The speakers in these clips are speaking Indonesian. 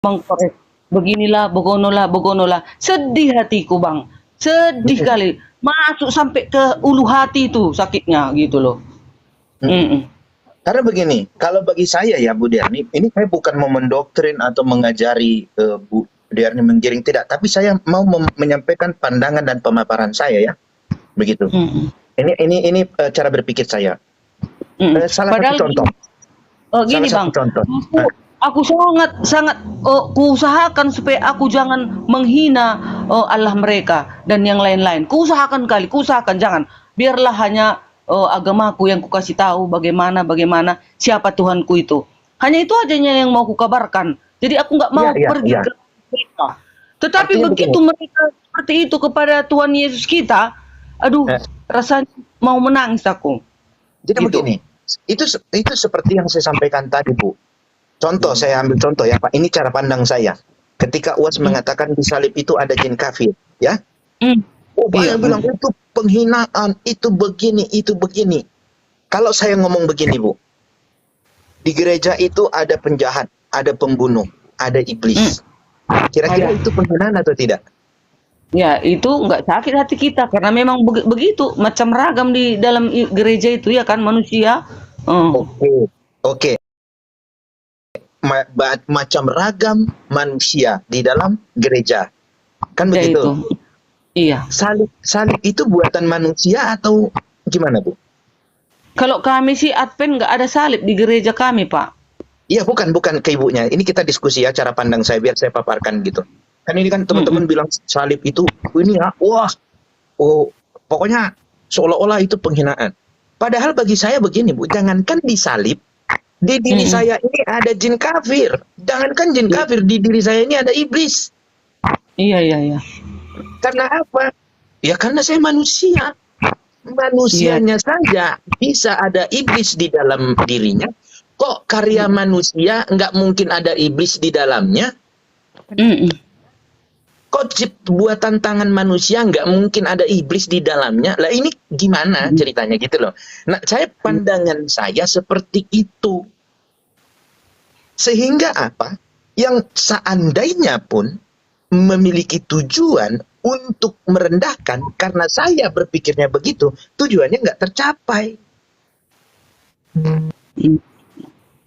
mengkorek. Beginilah, begonolah. Sedih hatiku, Bang. Sedih kali. Masuk sampai ke ulu hati itu sakitnya gitu loh. Mm-mm. Karena begini, kalau bagi saya ya Bu Derni, ini saya bukan mau mendoktrin atau mengajari Bu Derni menggiring, tidak. Tapi saya mau menyampaikan pandangan dan pemaparan saya ya, begitu. Mm-mm. Ini cara berpikir saya. Mm-mm. Salah Padahal satu contoh. gini, Salah satu Bang, contoh. aku sangat kuusahakan supaya aku jangan menghina Allah mereka dan yang lain-lain. Kuusahakan jangan. Biarlah hanya agamaku yang kukasih tahu bagaimana siapa Tuhanku itu. Hanya itu ajanya yang mau kukabarkan. Jadi aku nggak mau pergi ke mereka. Tetapi Artinya begitu begini. mereka seperti itu kepada Tuhan Yesus kita, aduh, rasanya mau menangis aku. Jadi Gitu. begini, itu seperti yang saya sampaikan tadi Bu. Contoh, saya ambil contoh ya Pak. Ini cara pandang saya. Ketika UAS mengatakan di salib itu ada jin kafir, ya. Oh, banyak bilang itu penghinaan, itu begini. Kalau saya ngomong begini Bu, di gereja itu ada penjahat, ada pembunuh, ada iblis. Kira-kira itu penghinaan atau tidak? Ya, itu nggak sakit hati kita karena memang begitu macam ragam di dalam gereja itu ya kan manusia. Oke. Macam ragam manusia di dalam gereja. Kan Ya, begitu? itu. Iya. Salib itu buatan manusia atau gimana, Bu? Kalau kami sih Advent nggak ada salib di gereja kami, Pak. Iya, bukan ke ibunya. Ini kita diskusi ya, cara pandang saya biar saya paparkan gitu. Kan ini kan teman-teman bilang salib itu ini ya, pokoknya seolah-olah itu penghinaan. Padahal bagi saya begini, Bu, jangankan disalib, di diri saya ini ada jin kafir. Jangankan jin kafir, di diri saya ini ada iblis. Iya. Karena apa? Ya karena saya manusia. Manusianya saja bisa ada iblis di dalam dirinya. Kok karya manusia nggak mungkin ada iblis di dalamnya? Kok buatan tangan manusia nggak mungkin ada iblis di dalamnya? Lah ini gimana ceritanya gitu loh. Nah, pandangan saya seperti itu. Sehingga apa? Yang seandainya pun memiliki tujuan untuk merendahkan, karena saya berpikirnya begitu, tujuannya nggak tercapai.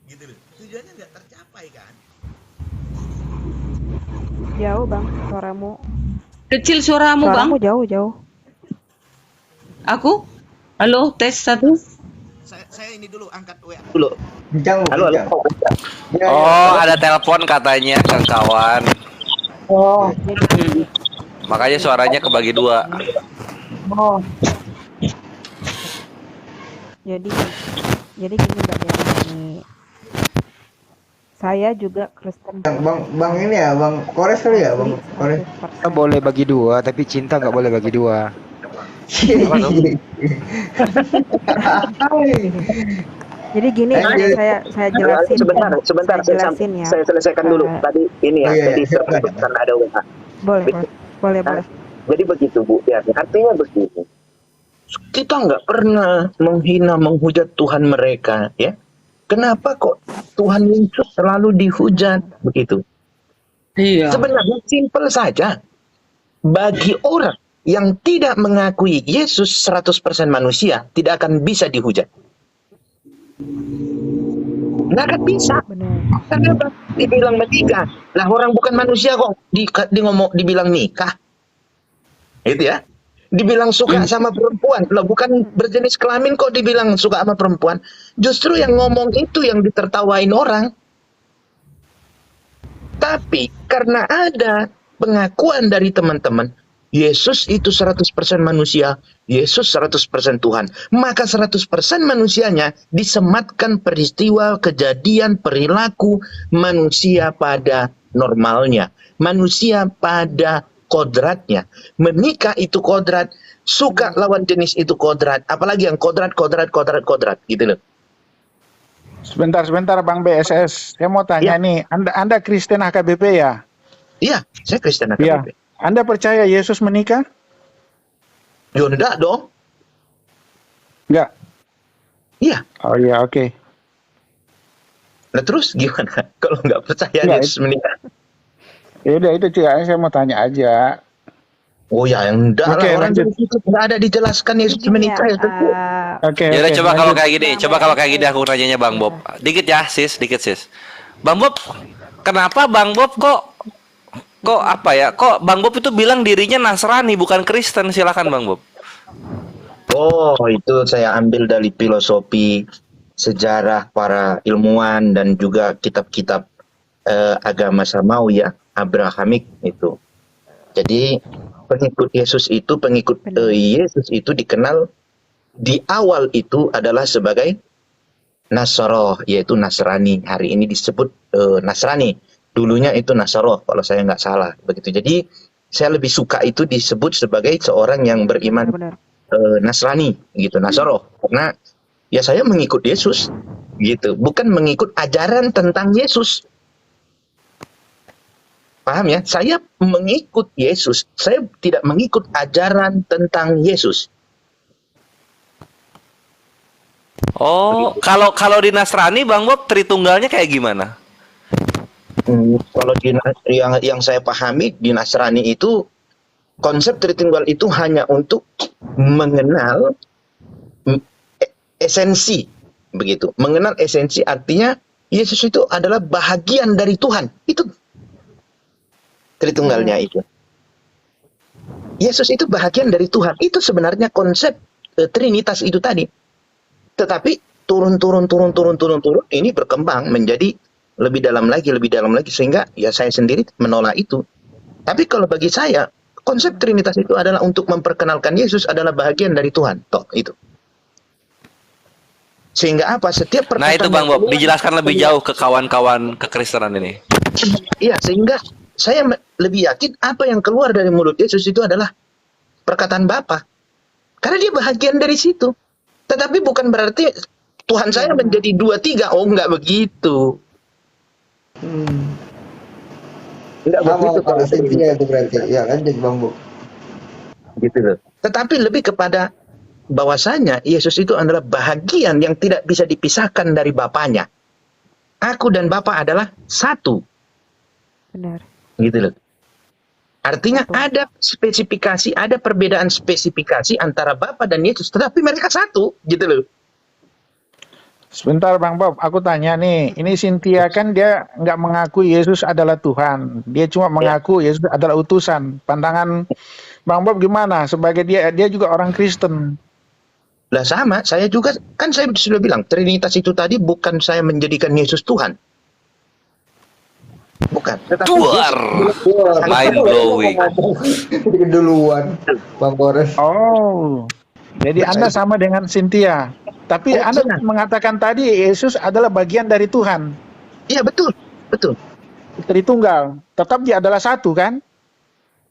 Gitu loh. Tujuannya nggak tercapai kan? Jauh Bang, suaramu. Kecil suaramu, Bang. Suaramu jauh. Aku? Halo, tes 1. Saya ini dulu angkat WA dulu. Halo. Ada telepon katanya ke kawan. Makanya suaranya kebagi 2. Jadi gini Mbak Derni. Saya juga Kristen. Bang ini ya, Bang Kores kali ya, Bang Kores. Boleh bagi 2, tapi cinta nggak boleh bagi 2. Jadi gini, saya jelasin. Sebentar, saya jelasin ya. Saya selesaikan dulu tadi ini ya. Jadi karena ada WA. Boleh. Jadi begitu Bu, ya. Artinya begini. Kita nggak pernah menghina, menghujat Tuhan mereka, ya. Kenapa kok Tuhan Yesus selalu dihujat begitu? Iya. Sebenarnya simpel saja. Bagi orang yang tidak mengakui Yesus 100% manusia, tidak akan bisa dihujat. Nggak akan bisa. Kenapa? Dibilang menikah. Lah orang bukan manusia kok dibilang nikah. Itu ya. Dibilang suka sama perempuan. Loh, bukan berjenis kelamin kok dibilang suka sama perempuan. Justru yang ngomong itu yang ditertawain orang. Tapi karena ada pengakuan dari teman-teman, Yesus itu 100% manusia, Yesus 100% Tuhan. Maka 100% manusianya disematkan peristiwa, kejadian, perilaku manusia pada normalnya. Manusia pada kodratnya. Menikah itu kodrat, suka lawan jenis itu kodrat. Apalagi yang kodrat gitu loh. Sebentar Bang BSS. Saya mau tanya nih, Anda Kristen HKBP ya? Iya, saya Kristen HKBP. Ya. Anda percaya Yesus menikah? Ya enggak dong. Enggak. Iya. Oh iya, oke. Nah terus gimana kalau nggak percaya Yesus menikah? Ya udah itu Cik, saya mau tanya aja. Oh ya, yang enggak Oke, lah, orang lanjut. itu enggak ada dijelaskan Yesus Jadi gini ya, menikah ya. Oke, Ya udah oke, coba kalau lanjut. kayak gini, coba kalau kayak gini aku nanyanya Bang Bob. Dikit ya, sis, dikit sis. Bang Bob, kenapa Bang Bob kok apa ya? Kok Bang Bob itu bilang dirinya Nasrani bukan Kristen? Silakan Bang Bob. Oh, itu saya ambil dari filosofi sejarah para ilmuwan dan juga kitab-kitab agama Samawi ya, Abrahamik itu. Jadi pengikut Yesus itu Yesus itu dikenal di awal itu adalah sebagai Nasoroh, yaitu Nasrani. Hari ini disebut Nasrani. Dulunya itu Nasoroh kalau saya nggak salah begitu. Jadi saya lebih suka itu disebut sebagai seorang yang beriman Benar. Nasrani gitu, Nasoroh, karena ya saya mengikut Yesus gitu, bukan mengikut ajaran tentang Yesus. Paham ya? Saya mengikut Yesus, saya tidak mengikut ajaran tentang Yesus. Oh, kalau di Nasrani Bang Bob Tritunggalnya kayak gimana? Kalau yang saya pahami di Nasrani itu konsep Tritunggal itu hanya untuk mengenal esensi, begitu. Mengenal esensi artinya Yesus itu adalah bahagian dari Tuhan. Itu Tritunggalnya itu. Yesus itu bahagian dari Tuhan. Itu sebenarnya konsep Trinitas itu tadi. Tetapi turun ini berkembang menjadi lebih dalam lagi sehingga ya saya sendiri menolak itu. Tapi kalau bagi saya konsep Trinitas itu adalah untuk memperkenalkan Yesus adalah bahagian dari Tuhan. Toh itu. Sehingga apa? Setiap perkataan. Nah itu Bang Bob, dijelaskan lebih jauh ke kawan-kawan kekristenan ini. Iya, sehingga saya lebih yakin apa yang keluar dari mulut Yesus itu adalah perkataan Bapa. Karena dia bahagian dari situ. Tetapi bukan berarti Tuhan saya menjadi 2, 3. Oh, enggak begitu. Enggak begitu. Sama Cynthia itu berarti. Ya lanjut Bang Bu. Gitu loh. Tetapi lebih kepada bahwasanya Yesus itu adalah bahagian yang tidak bisa dipisahkan dari Bapanya. Aku dan Bapa adalah satu. Benar. Gitu loh. Artinya ada spesifikasi, ada perbedaan spesifikasi antara Bapa dan Yesus, tetapi mereka satu, gitu loh. Sebentar Bang Bob, aku tanya nih, ini Cynthia kan dia nggak mengaku Yesus adalah Tuhan, dia cuma mengaku Yesus adalah utusan. Pandangan Bang Bob gimana? Sebagai dia juga orang Kristen. Lah sama, saya juga, kan saya sudah bilang, Trinitas itu tadi bukan saya menjadikan Yesus Tuhan. Bukan. Tetapi Duar, mind blowing. Keduluan Bang Kores. Oh, jadi Anda sama dengan Cynthia. Tapi Oh, Anda iya. mengatakan tadi Yesus adalah bagian dari Tuhan. Iya, betul. Betul. Tritunggal. Tetap dia adalah satu kan?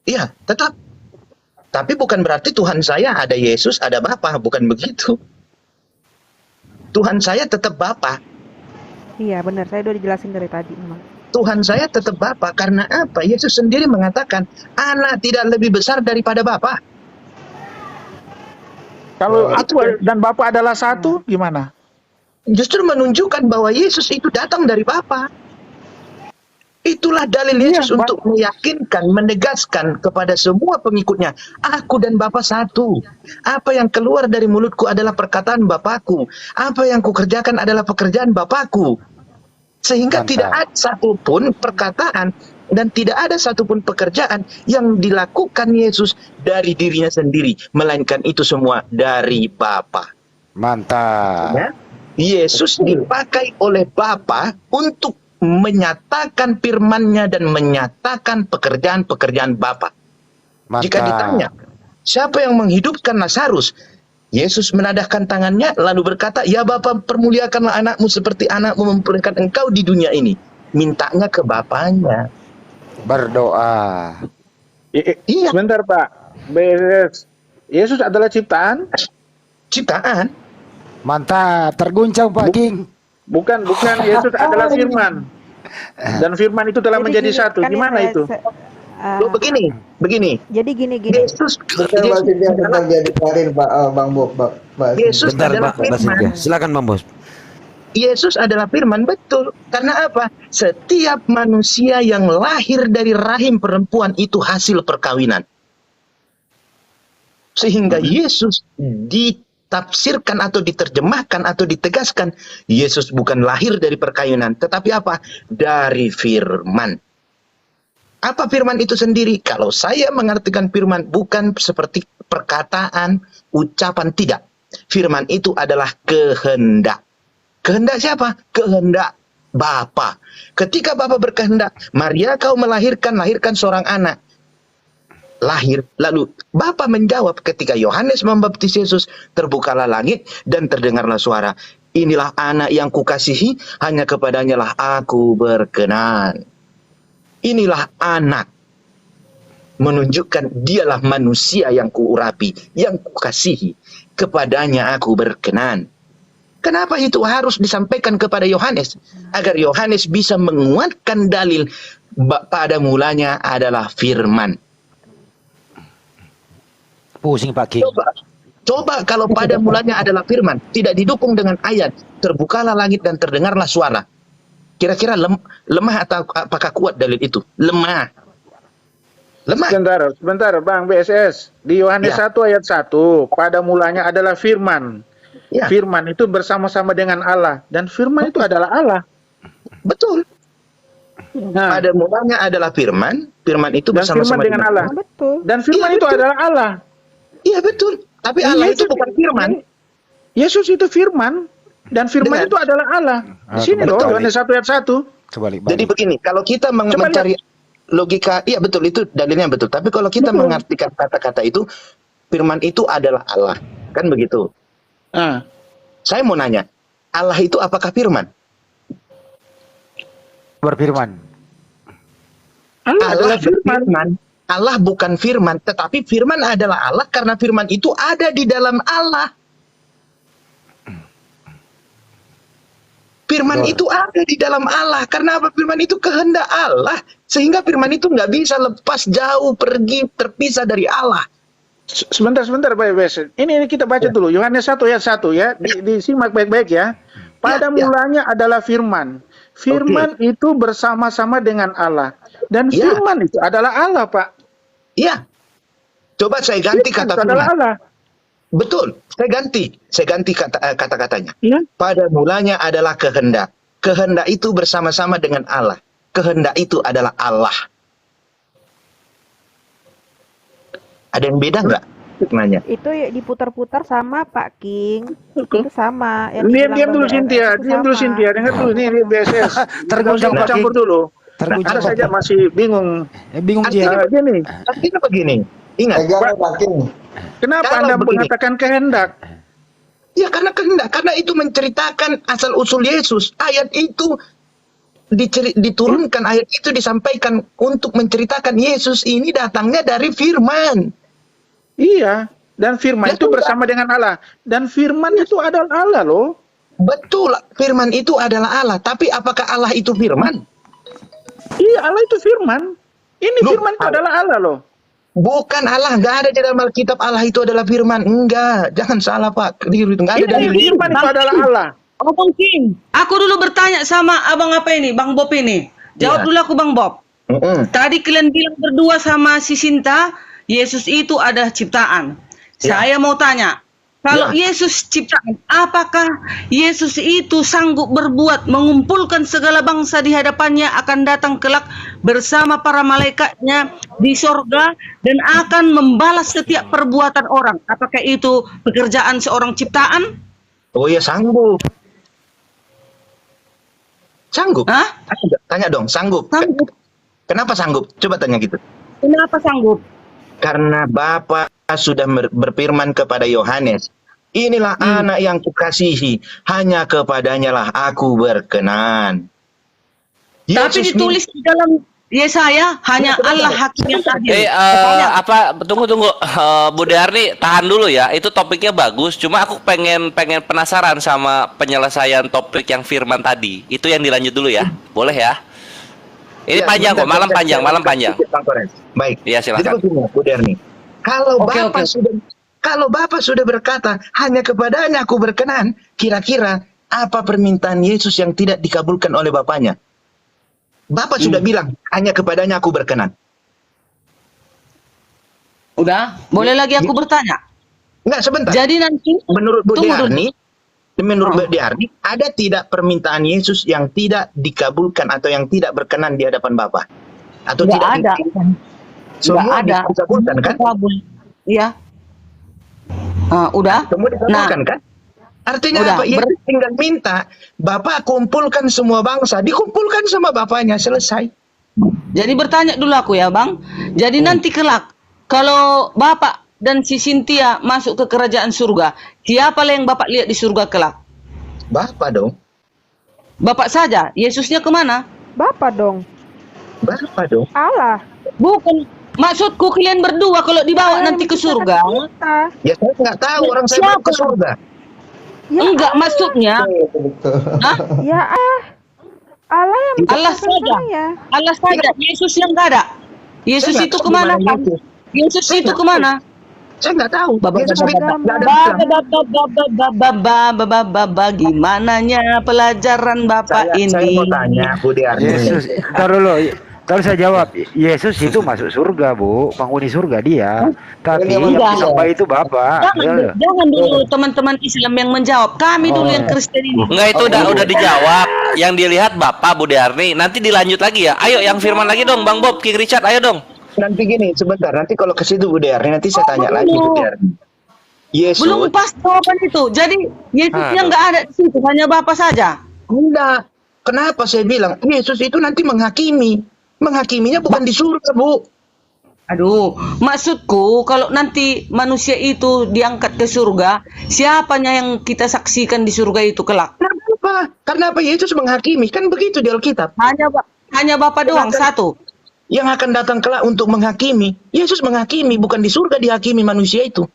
Iya, tetap. Tapi bukan berarti Tuhan saya ada Yesus, ada Bapa, bukan begitu. Tuhan saya tetap Bapa. Iya benar, saya udah dijelasin dari tadi memang. Tuhan saya tetap Bapa. Karena apa? Yesus sendiri mengatakan, anak tidak lebih besar daripada Bapa. Kalau aku dan Bapa adalah satu, gimana? Justru menunjukkan bahwa Yesus itu datang dari Bapa. Itulah dalil Yesus Iya, untuk meyakinkan, menegaskan kepada semua pengikutnya, aku dan Bapa satu. Apa yang keluar dari mulutku adalah perkataan Bapakku. Apa yang kukerjakan adalah pekerjaan Bapakku. Sehingga Mantap. tidak ada satupun perkataan dan tidak ada satupun pekerjaan yang dilakukan Yesus dari dirinya sendiri, melainkan itu semua dari Bapa. Mantap. Ya. Yesus dipakai oleh Bapa untuk menyatakan firman-Nya dan menyatakan pekerjaan-pekerjaan Bapa. Mantap. Jika ditanya, siapa yang menghidupkan Lazarus? Yesus menadahkan tangannya lalu berkata, ya Bapa, permuliakanlah anakmu seperti anakmu mempermuliakan engkau di dunia ini. Mintanya ke Bapanya. Berdoa. Iya. Sebentar Pak. Yesus adalah ciptaan? Ciptaan. Mantap. Terguncang Pak King. Bukan. Yesus adalah firman. Dan firman itu telah Jadi menjadi gini, satu. kan yang Gimana saya- itu? Loh, begini. Jadi gini. Yesus Bentar Mbak Cynthia bentar jadi Karin Pak Bang Bu. Mbak Yesus Bentar, adalah Mbak firman. Cynthia. Silakan, Bang Bos. Yesus adalah firman, betul. Karena apa? Setiap manusia yang lahir dari rahim perempuan itu hasil perkawinan. Sehingga Yesus ditafsirkan atau diterjemahkan atau ditegaskan, Yesus bukan lahir dari perkawinan, tetapi apa? Dari firman. Apa firman itu sendiri? Kalau saya mengartikan firman bukan seperti perkataan, ucapan, tidak. Firman itu adalah kehendak. Kehendak siapa? Kehendak Bapa. Ketika Bapa berkehendak, Maria kau lahirkan seorang anak. Lahir, lalu Bapa menjawab ketika Yohanes membaptis Yesus, terbukalah langit dan terdengarlah suara, inilah anak yang kukasihi, hanya kepadanya lah aku berkenan. Inilah anak, menunjukkan dialah manusia yang kuurapi, yang kukasihi, kepadanya aku berkenan. Kenapa itu harus disampaikan kepada Yohanes? Agar Yohanes bisa menguatkan dalil pada mulanya adalah firman. Pusing Pak King. Coba kalau pada mulanya adalah firman, tidak didukung dengan ayat, terbukalah langit dan terdengarlah suara. Kira-kira lemah atau apakah kuat dalil itu? Lemah. Lemah. Sebentar, Bang BSS. Di Yohanes Ya. 1 ayat 1, pada mulanya adalah firman. Ya, Firman itu bersama-sama dengan Allah, dan firman itu adalah Allah. betul. Nah, Pada mulanya adalah firman, firman itu dan bersama-sama firman dengan Allah. Nah, betul. Dan firman Iya, itu betul. adalah Allah. Iya betul. Tapi Allah itu bukan firman. Yesus itu firman, dan firman Dengar. itu adalah Allah. Di sini loh, betul. Yohanes 1 ayat 1. Kebalik. Jadi begini, kalau kita Coba mencari logika, iya betul, itu dalilnya betul. Tapi kalau kita Betul. mengartikan kata-kata itu, firman itu adalah Allah. Kan begitu. Nah, Saya mau nanya, Allah itu apakah firman? Berfirman. Allah adalah firman. firman. Allah bukan firman, tetapi firman adalah Allah karena firman itu ada di dalam Allah. Firman itu ada di dalam Allah. Karena apa? Firman itu kehendak Allah. Sehingga firman itu nggak bisa lepas jauh, pergi, terpisah dari Allah. Sebentar Pak BSS. Ini kita baca dulu Yohanes 1 ayat 1 ya. Disimak baik-baik ya. Pada Ya. mulanya adalah firman. Firman itu bersama-sama dengan Allah. Dan Ya. firman itu adalah Allah, Pak. Iya. Coba saya ganti Firman kata itu adalah firman. Allah. Betul. Saya ganti kata-katanya. Ya. Pada mulanya adalah kehendak. Kehendak itu bersama-sama dengan Allah. Kehendak itu adalah Allah. Ada yang beda nggak? Nanya. Itu ya diputar-putar sama Pak King. Itu sama. Diam dulu Cynthia, dengar dulu nih BSS. Terguncang, Pak campur King. dulu. Terguncang, Ada Pak saja King. masih bingung. Bingung dia. Gini, Artinya begini. Ingat. Pegang Paking. kenapa Kalau Anda begini. mengatakan kehendak? Ya karena kehendak. Karena itu menceritakan asal-usul Yesus. Ayat itu diturunkan, ayat itu disampaikan untuk menceritakan Yesus ini datangnya dari firman. Iya, dan firman Ya, itu sudah. bersama dengan Allah. Dan firman itu adalah Allah loh. Betul, firman itu adalah Allah. Tapi apakah Allah itu firman? Iya, Allah itu firman. Ini Loh, firman itu adalah Allah loh. Bukan Allah, nggak ada di dalam Alkitab Allah itu adalah firman. Enggak, jangan salah Pak. Keliru itu, nggak ada Ini dari firman itu adalah Allah. Abang King, aku dulu bertanya sama abang apa ini, Bang Bob ini. Jawab Ya. dulu aku Bang Bob. Tadi kalian bilang berdua sama si Sinta, Yesus itu ada ciptaan. Ya. Saya mau tanya, kalau Ya. Yesus ciptaan, apakah Yesus itu sanggup berbuat mengumpulkan segala bangsa di hadapannya akan datang kelak bersama para malaikatnya di sorga dan akan membalas setiap perbuatan orang? Apakah itu pekerjaan seorang ciptaan? Oh ya sanggup. Sanggup? Hah? Tanya dong, sanggup. Sanggup. Kenapa sanggup? Coba tanya gitu. Kenapa sanggup? Karena Bapa sudah berfirman kepada Yohanes, inilah anak yang kukasihi, hanya kepadanya lah aku berkenan. Tapi ditulis di dalam Yesaya hanya Allah hakim yang adil. Tunggu. Bu Darni, tahan dulu ya. Itu topiknya bagus. Cuma aku pengen penasaran sama penyelesaian topik yang firman tadi. Itu yang dilanjut dulu ya. Boleh ya? Ini Ya, panjang kok, bentar, malam panjang. Bang Torres. Baik. Iya, Jadi silakan. begini, Bu Derni. Kalau Oke, Bapak oke. sudah berkata hanya kepadanya aku berkenan, kira-kira Apa permintaan Yesus yang tidak dikabulkan oleh Bapaknya? Bapak sudah bilang, hanya kepadanya aku berkenan. Udah, boleh lagi aku bertanya? Enggak, sebentar. Jadi nanti Menurut Bu Tunggu dulu. Diarni, ada tidak permintaan Yesus yang tidak dikabulkan atau yang tidak berkenan di hadapan Bapa? Atau nggak tidak ada, Semua nggak ada. dikabulkan kan? Kabul. Iya. Udah. Semua dikabulkan kan? Artinya Udah, apa? Yesus tinggal minta, Bapak kumpulkan semua bangsa, dikumpulkan sama Bapaknya, selesai. Jadi bertanya dulu aku ya Bang. Jadi nanti kelak kalau Bapak dan si Cynthia masuk ke kerajaan surga, siapa yang Bapak lihat di surga kelak? Bapak dong. Bapak saja. Yesusnya kemana? Bapak dong. Bapak dong. Allah. Bukan. Maksudku kalian berdua kalau dibawa nanti ke surga. Kita. Ya saya nggak tahu orang saya mau ke surga. Ya, Enggak maksudnya. Betul. Hah? ya Allah yang Allah menciptakan saja. saya. Allah saja. Yesus yang enggak ada. Yesus Saya nggak itu tahu kemana? di mana Yesus. Yesus Saya itu nggak kemana? Saya nggak tahu. Bapak, Yesus bapak, bilang, nggak ada bilang. Gimananya pelajaran Bapak Saya ini? mau tanya Bu Diarni. Yesus, ntar dulu. Ntar saya jawab. Yesus itu masuk surga, Bu. Penghuni surga dia. Tapi yang Enggak. disembah itu Bapak. Ya. Jangan dulu teman-teman Islam yang menjawab. Kami dulu yang Kristen ini. Enggak, itu udah dijawab. Yang dilihat Bapak Bu Diarni. Nanti dilanjut lagi ya. Ayo yang firman lagi dong, Bang Bob, King Richard, ayo dong. Nanti gini, sebentar. Nanti kalau ke situ Bu Diarni, nanti saya tanya lagi Bu Diarni. Yesus, Belum pas jawaban itu. Jadi Yesusnya enggak ada di situ, hanya Bapak saja. enggak. Kenapa saya bilang Yesus itu nanti menghakimi? Menghakiminya bukan di surga, Bu. Aduh, maksudku kalau nanti manusia itu diangkat ke surga, siapanya yang kita saksikan di surga itu kelak? Kenapa? Karena apa? Yesus menghakimi. Kan begitu di Alkitab. Hanya Bapak doang satu. Yang akan datang kelak untuk menghakimi. Yesus menghakimi, bukan di surga dihakimi manusia itu.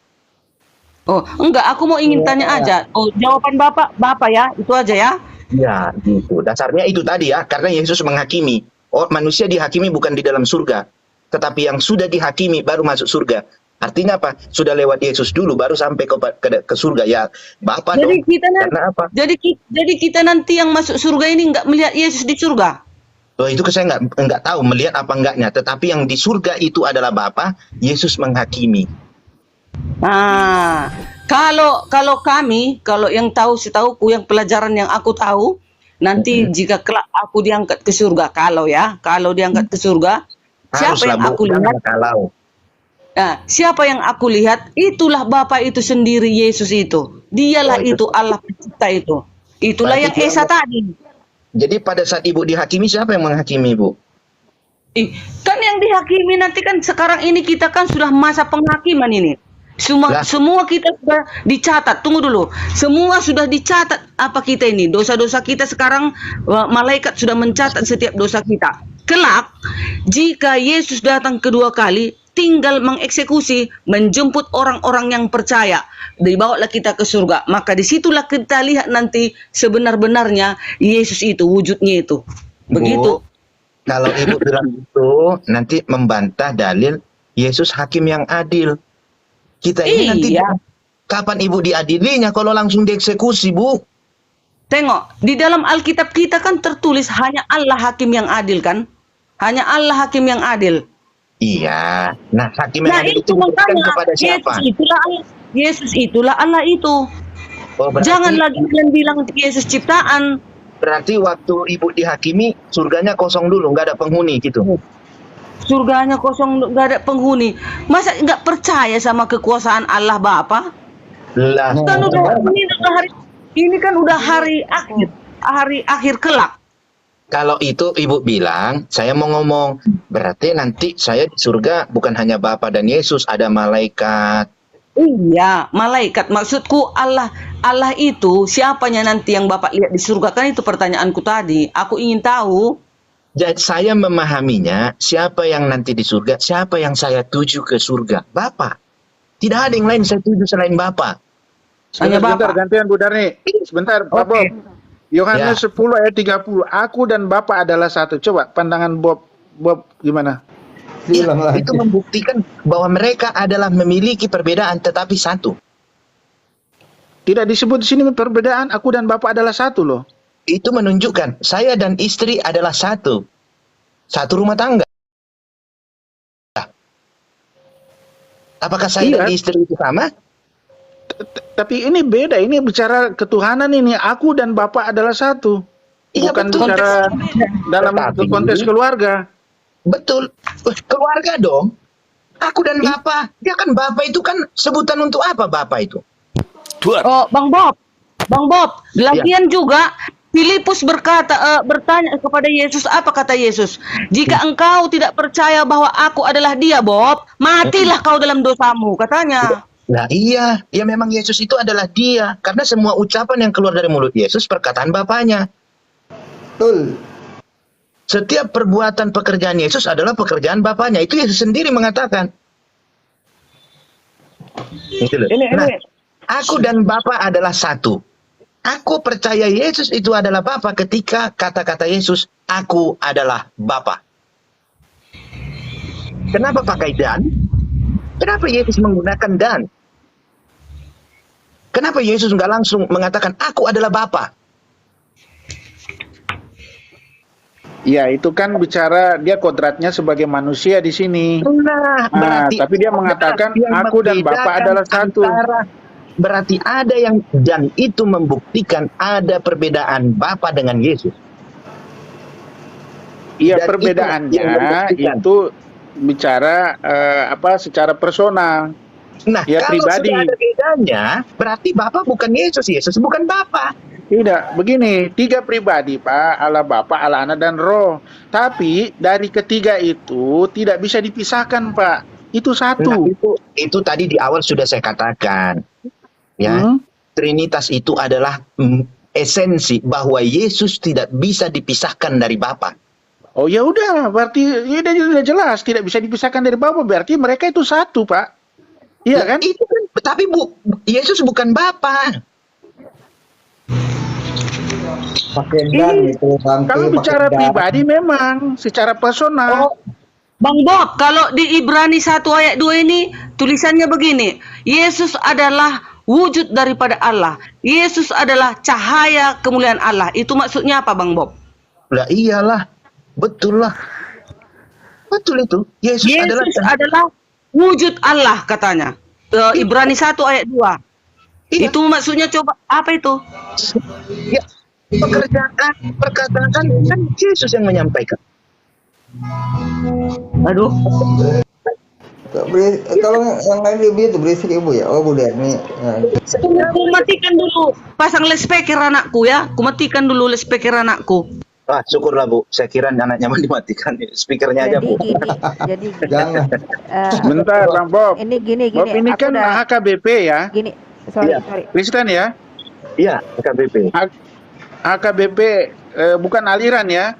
Oh, enggak, aku mau ingin tanya aja. Oh, jawaban Bapak ya, itu aja ya. Ya, gitu. Dasarnya itu tadi ya, karena Yesus menghakimi. Oh, manusia dihakimi bukan di dalam surga, tetapi yang sudah dihakimi baru masuk surga. Artinya apa? Sudah lewat Yesus dulu baru sampai ke surga ya. Bapak Jadi dong. kita Karena apa? jadi kita nanti yang masuk surga ini enggak melihat Yesus di surga. Oh, itu saya nggak tahu melihat apa enggaknya. Tetapi yang di surga itu adalah Bapa. Yesus menghakimi. Nah, kalau kami, kalau yang tahu setauku, yang pelajaran yang aku tahu, nanti jika kelak aku diangkat ke surga, kalau diangkat ke surga, siapa Haruslah, yang Bu, aku jangan lihat? kalau. Nah, siapa yang aku lihat? Itulah Bapa itu sendiri, Yesus itu. Dialah itu Allah pencipta itu. Itulah yang Berarti Esa tadi. Jadi pada saat Ibu dihakimi, siapa yang menghakimi, Bu? Kan yang dihakimi nanti kan sekarang ini kita kan sudah masa penghakiman ini. Semua kita sudah dicatat. Tunggu dulu. Semua sudah dicatat apa kita ini. Dosa-dosa kita sekarang malaikat sudah mencatat setiap dosa kita. Kelak jika Yesus datang kedua kali, tinggal mengeksekusi, menjemput orang-orang yang percaya. Dibawalah kita ke surga. Maka disitulah kita lihat nanti sebenar-benarnya Yesus itu, wujudnya itu. Begitu. Bu, kalau Ibu bilang itu, nanti membantah dalil Yesus hakim yang adil. Kita ini nanti kapan Ibu diadilinya kalau langsung dieksekusi, Bu? Tengok, di dalam Alkitab kita kan tertulis hanya Allah hakim yang adil kan? Hanya Allah hakim yang adil. Iya. Nah, hakim yang adil itu makanya diberikan kepada siapa? Yesus itulah Allah itu. Oh, Jangan lagi kalian bilang Yesus ciptaan. Berarti waktu Ibu dihakimi, surganya kosong dulu, nggak ada penghuni gitu. Surganya kosong, nggak ada penghuni. Masa nggak percaya sama kekuasaan Allah Bapa? Lah, Kan ini kan udah hari akhir kelak. kalau itu Ibu bilang, saya mau ngomong, berarti nanti saya di surga bukan hanya Bapa dan Yesus, ada malaikat. Iya, malaikat. Maksudku Allah itu siapanya nanti yang Bapak lihat di surga, kan itu pertanyaanku tadi. Aku ingin tahu. Jadi saya memahaminya, siapa yang nanti di surga, siapa yang saya tuju ke surga? Bapa. Tidak ada yang lain saya tuju selain Bapa. Hanya Sebentar, Bapak. gantian Bu Darni. Sebentar, Pak Oke. Bob. Yohanes 10 ayat 30. Aku dan Bapa adalah satu. Coba pandangan Bob gimana? Diulang lagi. Itu membuktikan bahwa mereka adalah memiliki perbedaan tetapi satu. Tidak disebut di sini perbedaan, aku dan Bapa adalah satu loh. Itu menunjukkan saya dan istri adalah satu. Satu rumah tangga. Apakah saya Iya. dan istri itu sama? Tapi ini beda, ini bicara ketuhanan ini. Aku dan Bapa adalah satu. Iya, Bukan betul. bicara dalam Tetapi- konteks keluarga. Betul. Keluarga dong. Aku dan Bapa. Ya kan Bapa itu kan sebutan untuk apa Bapa itu? Tuhan. Oh, Bang Bob, lagian juga Filipus bertanya kepada Yesus, apa kata Yesus? Jika engkau tidak percaya bahwa aku adalah dia, Bob, matilah kau dalam dosamu, katanya. Nah iya, ya memang Yesus itu adalah dia. Karena semua ucapan yang keluar dari mulut Yesus perkataan Bapaknya. Betul. Setiap perbuatan pekerjaan Yesus adalah pekerjaan Bapaknya. Itu Yesus sendiri mengatakan. Gitu loh. Nah, aku dan Bapa adalah satu. Aku percaya Yesus itu adalah Bapa ketika kata-kata Yesus, aku adalah Bapa. Kenapa pakai dan? Kenapa Yesus menggunakan dan? Kenapa Yesus nggak langsung mengatakan, aku adalah Bapa? Ya, itu kan bicara dia kodratnya sebagai manusia di sini. Nah, tapi dia mengatakan, berarti yang aku dan Bapa membedakan adalah satu. Berarti ada yang, dan itu membuktikan ada perbedaan Bapa dengan Yesus. Iya, Dan perbedaannya itu yang membuktikan. itu bicara secara personal. Nah, Ya, kalau pribadi. sudah ada bedanya, berarti Bapa bukan Yesus, Yesus bukan Bapa. Tidak, begini, 3 pribadi, Pak, Allah Bapa, Allah Anak, dan Roh. Tapi dari ketiga itu tidak bisa dipisahkan, Pak. Itu Nah, satu. itu tadi di awal sudah saya katakan. Ya, Hmm? Trinitas itu adalah esensi bahwa Yesus tidak bisa dipisahkan dari Bapa. Oh ya udah, berarti ya udah jelas tidak bisa dipisahkan dari Bapa. Berarti mereka itu satu, Pak. Iya kan? Itu kan, tapi Yesus bukan Bapa. Pakai dan gitu bangke, Kalau pakai bicara dan. pribadi memang secara personal. Bang Bob, kalau di Ibrani 1 ayat 2 ini tulisannya begini, Yesus adalah wujud daripada Allah. Yesus adalah cahaya kemuliaan Allah. Itu maksudnya apa, Bang Bob? Lah iyalah, betul lah. Betul itu. Yesus Yesus adalah adalah wujud Allah katanya. Ibrani 1 ayat 2. Iya. Itu maksudnya coba apa itu? Ya, perkataan kan Yesus yang menyampaikan. Aduh. Tolong yang lain ibu itu berisik ibu ya. Oh Bu Derni. Nah, Aku matikan dulu. Pasang loudspeaker anakku ya. Aku matikan dulu loudspeaker anakku. Wah, syukurlah Bu. Saya kira anaknya mau dimatikan. Speakernya aja Jadi Bu. gini, jadi gini. jangan. Sebentar, Bang Bob. Ini gini, Bob ini aku kan udah HKBP ya, gini. Sorry, Iya. sorry. Kristen ya. Iya, KBP. HKBP bukan aliran ya.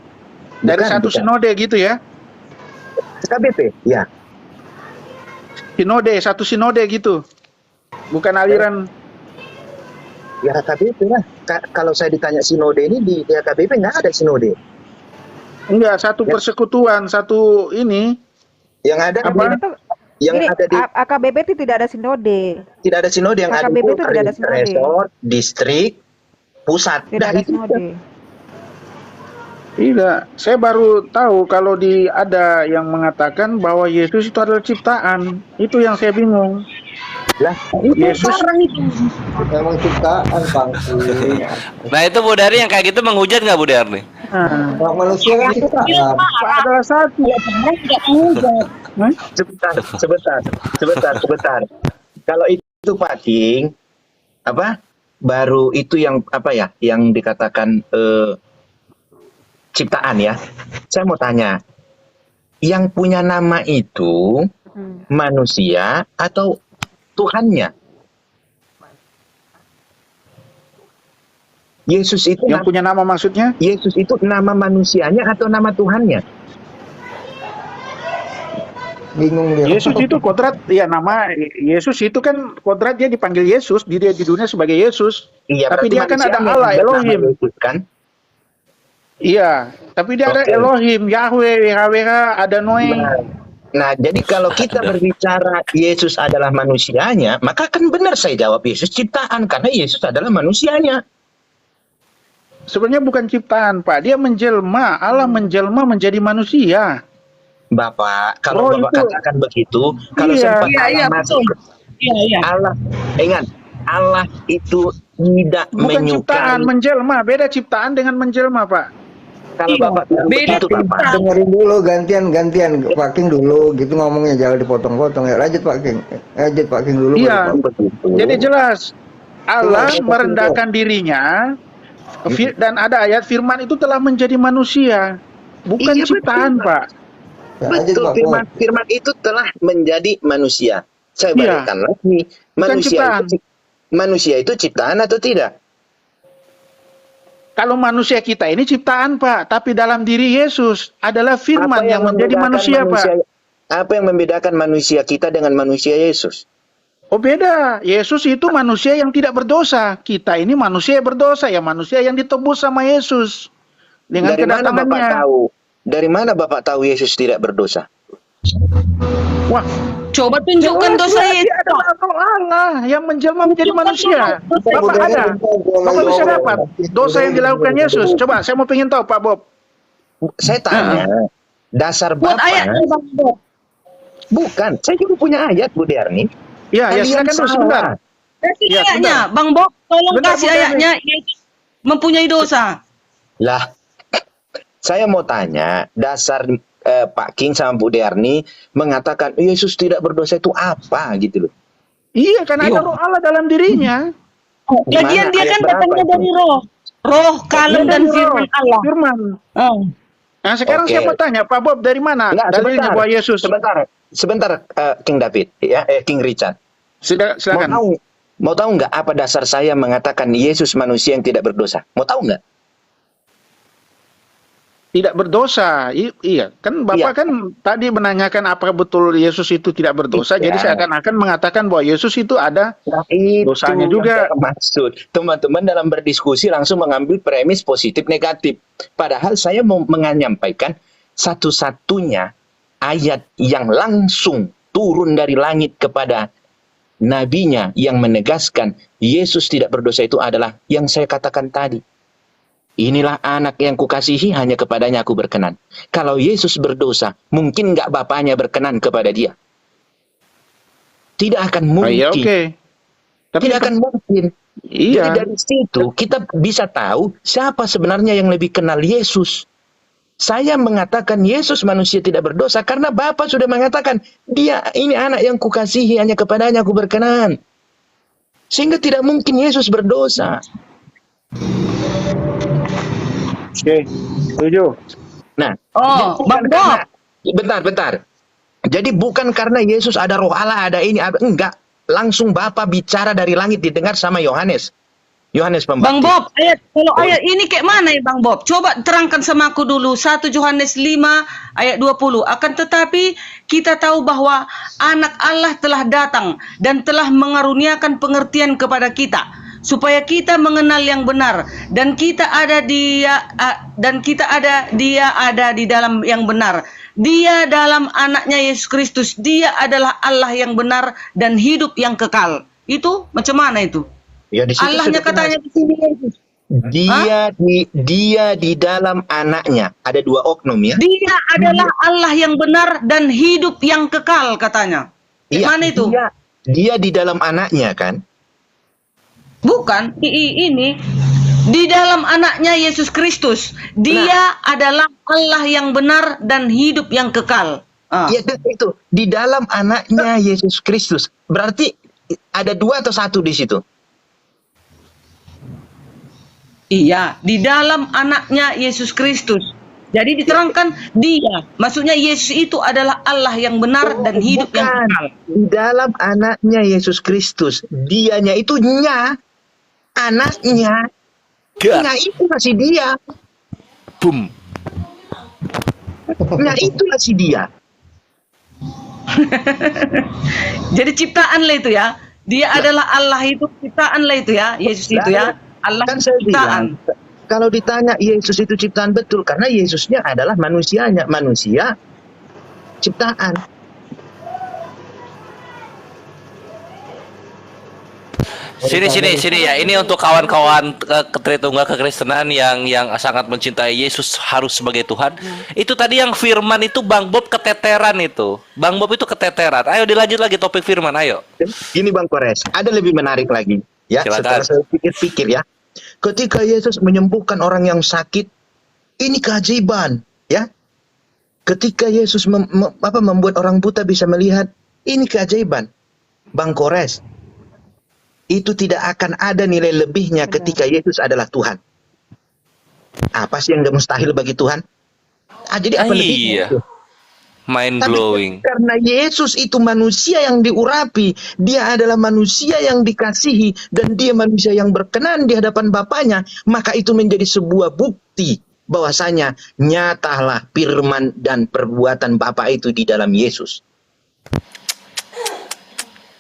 Dari Bukan, satu bukan. sinode gitu ya. KBP, ya. Satu sinode gitu. Bukan aliran. Ya KBP lah. Kalau saya ditanya sinode ini di KBP nggak ada sinode. Enggak, satu Ya. persekutuan, satu ini. Yang ada Apa? Itu yang gini, ada di AKBP itu tidak ada sinode. tidak ada sinode, yang ada KBP itu itu tidak ada sinode. resort, distrik, pusat. Tidak Nah, ada itu sinode. Tidak, saya baru tahu kalau ada yang mengatakan bahwa Yesus itu adalah ciptaan. Itu yang saya bingung. lah. Yesus Memang ciptaan bangke. Nah itu Bu Darni yang kayak gitu menghujat nggak Bu Darni? Orang manusia kan ciptaan. adalah satu. Sebentar. Kalau itu Pak King, apa? Baru itu yang apa ya? Yang dikatakan ciptaan ya. Saya mau tanya, yang punya nama itu manusia atau Tuhannya? Yesus itu Yang punya nama maksudnya? Yesus itu nama manusianya atau nama Tuhannya? Bingung dia. Yesus itu kodrat, ya nama Yesus itu kan kodrat dia dipanggil Yesus, dia di dunia sebagai Yesus. Iya, Tapi berarti dia kan ada manusianya Allah, yang bernama Elohim. Yesus, kan? Iya, tapi dia ada Oke. Elohim, Yahweh, YHWH, ada Noe. Nah, Nah, jadi kalau kita berbicara Yesus adalah manusianya, maka kan benar saya jawab Yesus ciptaan karena Yesus adalah manusianya. Sebenarnya bukan ciptaan, Pak. Dia menjelma, Allah menjelma menjadi manusia. Bapak, kalau Oh, Bapak itu. katakan begitu, kalau Iya. sempat Iya, iya, Allah masuk, betul. Iya. Allah, ingat, Allah itu tidak Bukan ciptaan, menyukai. menjelma. Beda ciptaan dengan menjelma, Pak. Kalau Iya, Bapak bilang beda begitu, Bapak. ciptaan. Dengerin dulu, gantian Pak King dulu, gitu ngomongnya jangan dipotong-potong ya. Lanjut Pak King. Lanjut Pak King dulu. Iya. baru Pak. Begitu. Jadi jelas, Allah Coba, merendahkan dirinya, dan ada ayat firman itu telah menjadi manusia. Bukan Iya, ciptaan, betul, Pak. Ya, lanjut Betul, Pak. firman itu telah menjadi manusia. Saya Iya. balikkan lagi. ciptaan. Manusia itu ciptaan atau tidak? Kalau manusia kita ini ciptaan, Pak. Tapi dalam diri Yesus adalah firman Apa yang menjadi membedakan manusia, Pak. Apa yang membedakan manusia kita dengan manusia Yesus? Oh, beda. Yesus itu manusia yang tidak berdosa. Kita ini manusia yang berdosa. Ya manusia yang ditebus sama Yesus. Dengan Dari mana Bapak kedatangannya. tahu? Dari mana Bapak tahu Yesus tidak berdosa? Wah, Coba tunjukkan dosa dia Yesus. adalah roh Allah yang menjelma menjadi manusia. Bapak ada. Bapak bisa dapat dosa yang dilakukan Yesus. Coba, saya mau pengen tahu, Pak Bob. Saya tanya, dasar Buat Bapak. ayatnya, Bang Bob. Bukan, saya juga punya ayat, Bu Derni. Ya, ya Kalian silakan dulu salah. sebentar. Kasih Ya, ayatnya, sebentar. Bang Bob. Tolong Sebentar, kasih Bu Derni. ayatnya. Yesus mempunyai dosa. Lah, saya mau tanya, dasar Pak King sama Bu Derni mengatakan Yesus tidak berdosa itu apa gitu loh. Iya, kan ada roh Allah dalam dirinya. Di Lagian mana dia ayat kan berapa datangnya itu? dari roh. Roh, kalem, Dia dan dari roh, firman Allah. Firman. Oh. Nah, sekarang Oke. saya mau tanya, Pak Bob, dari mana Enggak, dalilnya bahwa Yesus? Sebentar, King David, ya, King Richard. Silakan. Mau tahu nggak apa dasar saya mengatakan Yesus manusia yang tidak berdosa? Mau tahu nggak? Tidak berdosa. Iya, kan Bapak Iya. kan tadi menanyakan apakah betul Yesus itu tidak berdosa. Iya. Jadi saya akan mengatakan bahwa Yesus itu ada Nah, itu dosanya yang juga. saya maksud. Teman-teman dalam berdiskusi langsung mengambil premis positif negatif. Padahal saya mau menyampaikan satu-satunya ayat yang langsung turun dari langit kepada nabinya yang menegaskan Yesus tidak berdosa itu adalah yang saya katakan tadi. Inilah anak yang kukasihi, hanya kepadanya aku berkenan. Kalau Yesus berdosa, mungkin nggak bapaknya berkenan kepada dia? Tidak akan Oh, mungkin. iya, oke. Tapi Tidak akan mungkin. iya. Jadi dari situ kita bisa tahu siapa sebenarnya yang lebih kenal Yesus. Saya mengatakan Yesus manusia tidak berdosa karena Bapa sudah mengatakan dia ini anak yang kukasihi, hanya kepadanya aku berkenan. Sehingga tidak mungkin Yesus berdosa. Oke, setuju. Nah, Oh, bukan Bang Bob. bentar. Jadi bukan karena Yesus ada roh Allah, ada ini, ada, enggak. Langsung Bapa bicara dari langit didengar sama Yohanes. Yohanes Pembaptis. Bang Bob, kalau ayat ini kayak mana ya Bang Bob? Coba terangkan sama aku dulu. 1 Yohanes 5 ayat 20. Akan tetapi kita tahu bahwa anak Allah telah datang dan telah mengaruniakan pengertian kepada kita, supaya kita mengenal yang benar, dan kita ada dia ada di dalam yang benar. Dia dalam anaknya Yesus Kristus. Dia adalah Allah yang benar dan hidup yang kekal. Itu macam mana itu? Ya, di situ Allahnya sudah katanya di sini Yesus. dia di dalam anaknya. Ada dua oknum ya. Dia adalah Allah yang benar dan hidup yang kekal katanya. Iya, Mana itu? Dia di dalam anaknya kan. Bukan, ini di dalam anaknya Yesus Kristus. Dia adalah Allah yang benar dan hidup yang kekal. Ya itu di dalam anaknya Yesus Kristus. Berarti ada dua atau satu di situ? Iya, di dalam anaknya Yesus Kristus. Jadi diterangkan dia, maksudnya Yesus itu adalah Allah yang benar dan hidup yang Bukan. kekal. Di dalam anaknya Yesus Kristus. Dianya itu nya. Anaknya. Nya itu masih dia. Boom. Nya itulah si dia. Jadi ciptaan lah itu ya. Dia adalah Allah itu ciptaan lah itu ya. Yesus itu ya. Allah Kan saya ciptaan. bilang, kalau ditanya Yesus itu ciptaan betul, karena Yesusnya adalah manusianya, manusia ciptaan. Sini ya. Ini untuk kawan-kawan Tritunggal kekristenan yang sangat mencintai Yesus harus sebagai Tuhan. Itu tadi yang firman itu Bang Bob keteteran itu. Bang Bob itu keteteran. Ayo dilanjut lagi topik firman, ayo. Ini Bang Kores, ada lebih menarik lagi. Ya, Silakan. setelah saya pikir-pikir ya. Ketika Yesus menyembuhkan orang yang sakit, ini keajaiban, ya. Ketika Yesus membuat orang buta bisa melihat, ini keajaiban. Bang Kores, itu tidak akan ada nilai lebihnya ketika Yesus adalah Tuhan. Apa sih yang gak mustahil bagi Tuhan? Jadi apa lebihnya Iya. itu? Mind Tapi blowing. karena Yesus itu manusia yang diurapi, dia adalah manusia yang dikasihi, dan dia manusia yang berkenan di hadapan Bapaknya, maka itu menjadi sebuah bukti bahwasanya nyatalah firman dan perbuatan Bapa itu di dalam Yesus.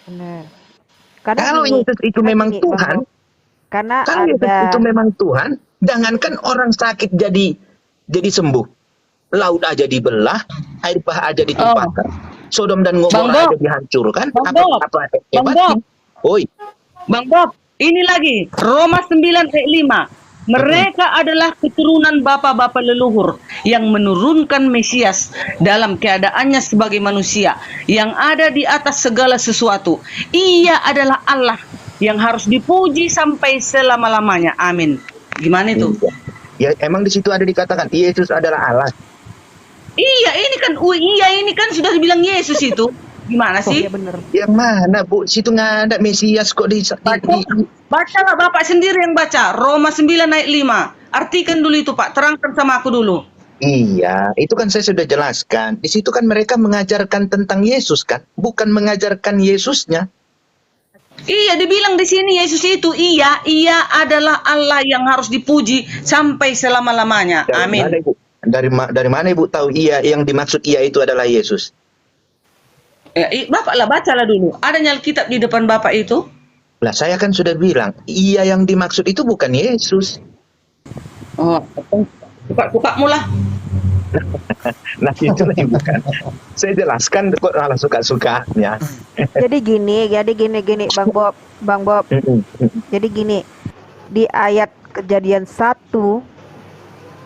Benar. Karena Kalau gini, Yesus itu karena memang gini, Tuhan, Bang Bob. Karena kalau Yesus ada itu memang Tuhan, jangankan orang sakit jadi sembuh. Laut aja dibelah, air bah aja ditumpahkan, Sodom dan Bang Gomora Bob. aja dihancurkan. Bang Bob. Apa Bang hebatnya? Bob. Oi, Bang Bob, ini lagi Roma 9 ayat 5. Mereka adalah keturunan bapa-bapa leluhur yang menurunkan Mesias dalam keadaannya sebagai manusia yang ada di atas segala sesuatu. Ia adalah Allah yang harus dipuji sampai selama-lamanya. Amin. Gimana itu? ya emang di situ ada dikatakan Yesus adalah Allah. Iya, ini kan sudah dibilang Yesus itu. Gimana sih? Iya benar. Yang mana Bu? Di situ nggak ada Mesias kok Bacalah Bapak sendiri yang baca. Roma 9 ayat 5. Artikan dulu itu Pak, terangkan sama aku dulu. Iya, itu kan saya sudah jelaskan. Di situ kan mereka mengajarkan tentang Yesus kan, bukan mengajarkan Yesusnya. Iya, dibilang di sini Yesus itu ia adalah Allah yang harus dipuji sampai selama-lamanya. Amin. Mana, Ibu? Dari mana Ibu tahu iya yang dimaksud iya itu adalah Yesus? Bapak lah bacalah dulu. Adanya Alkitab di depan Bapak itu? Lah saya kan sudah bilang, iya yang dimaksud itu bukan Yesus. Oh, suka mulah. Nah itulah yang bukan. Saya jelaskan kok malah suka-sukanya. Jadi gini, Bang Bob. Jadi gini, di ayat Kejadian 1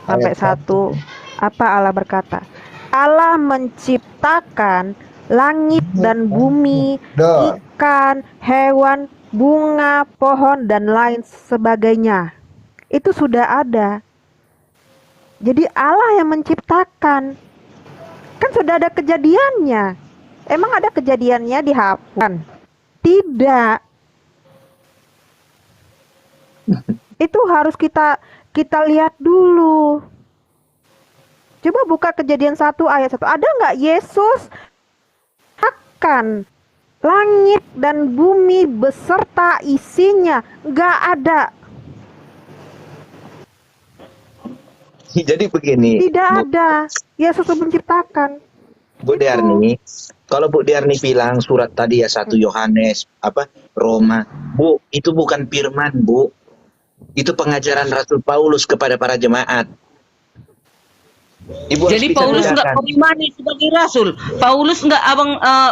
sampai 1, apa Allah berkata? Allah menciptakan langit dan bumi, ikan, hewan, bunga, pohon, dan lain sebagainya. Itu sudah ada. Jadi Allah yang menciptakan. Kan sudah ada kejadiannya. Emang ada kejadiannya dihapuskan? Tidak. Itu harus kita lihat dulu. Coba buka Kejadian 1 ayat 1. Ada nggak Yesus akan langit dan bumi beserta isinya? Nggak ada. Jadi begini. Tidak ada. Yesus menciptakan. Bu Diarni, kalau Bu Diarni bilang surat tadi ya 1 Yohanes, Roma, Bu, itu bukan firman, Bu. Itu pengajaran Rasul Paulus kepada para jemaat. Ibu Jadi harus bisa Paulus enggak bedakan. imani sebagai rasul. Paulus enggak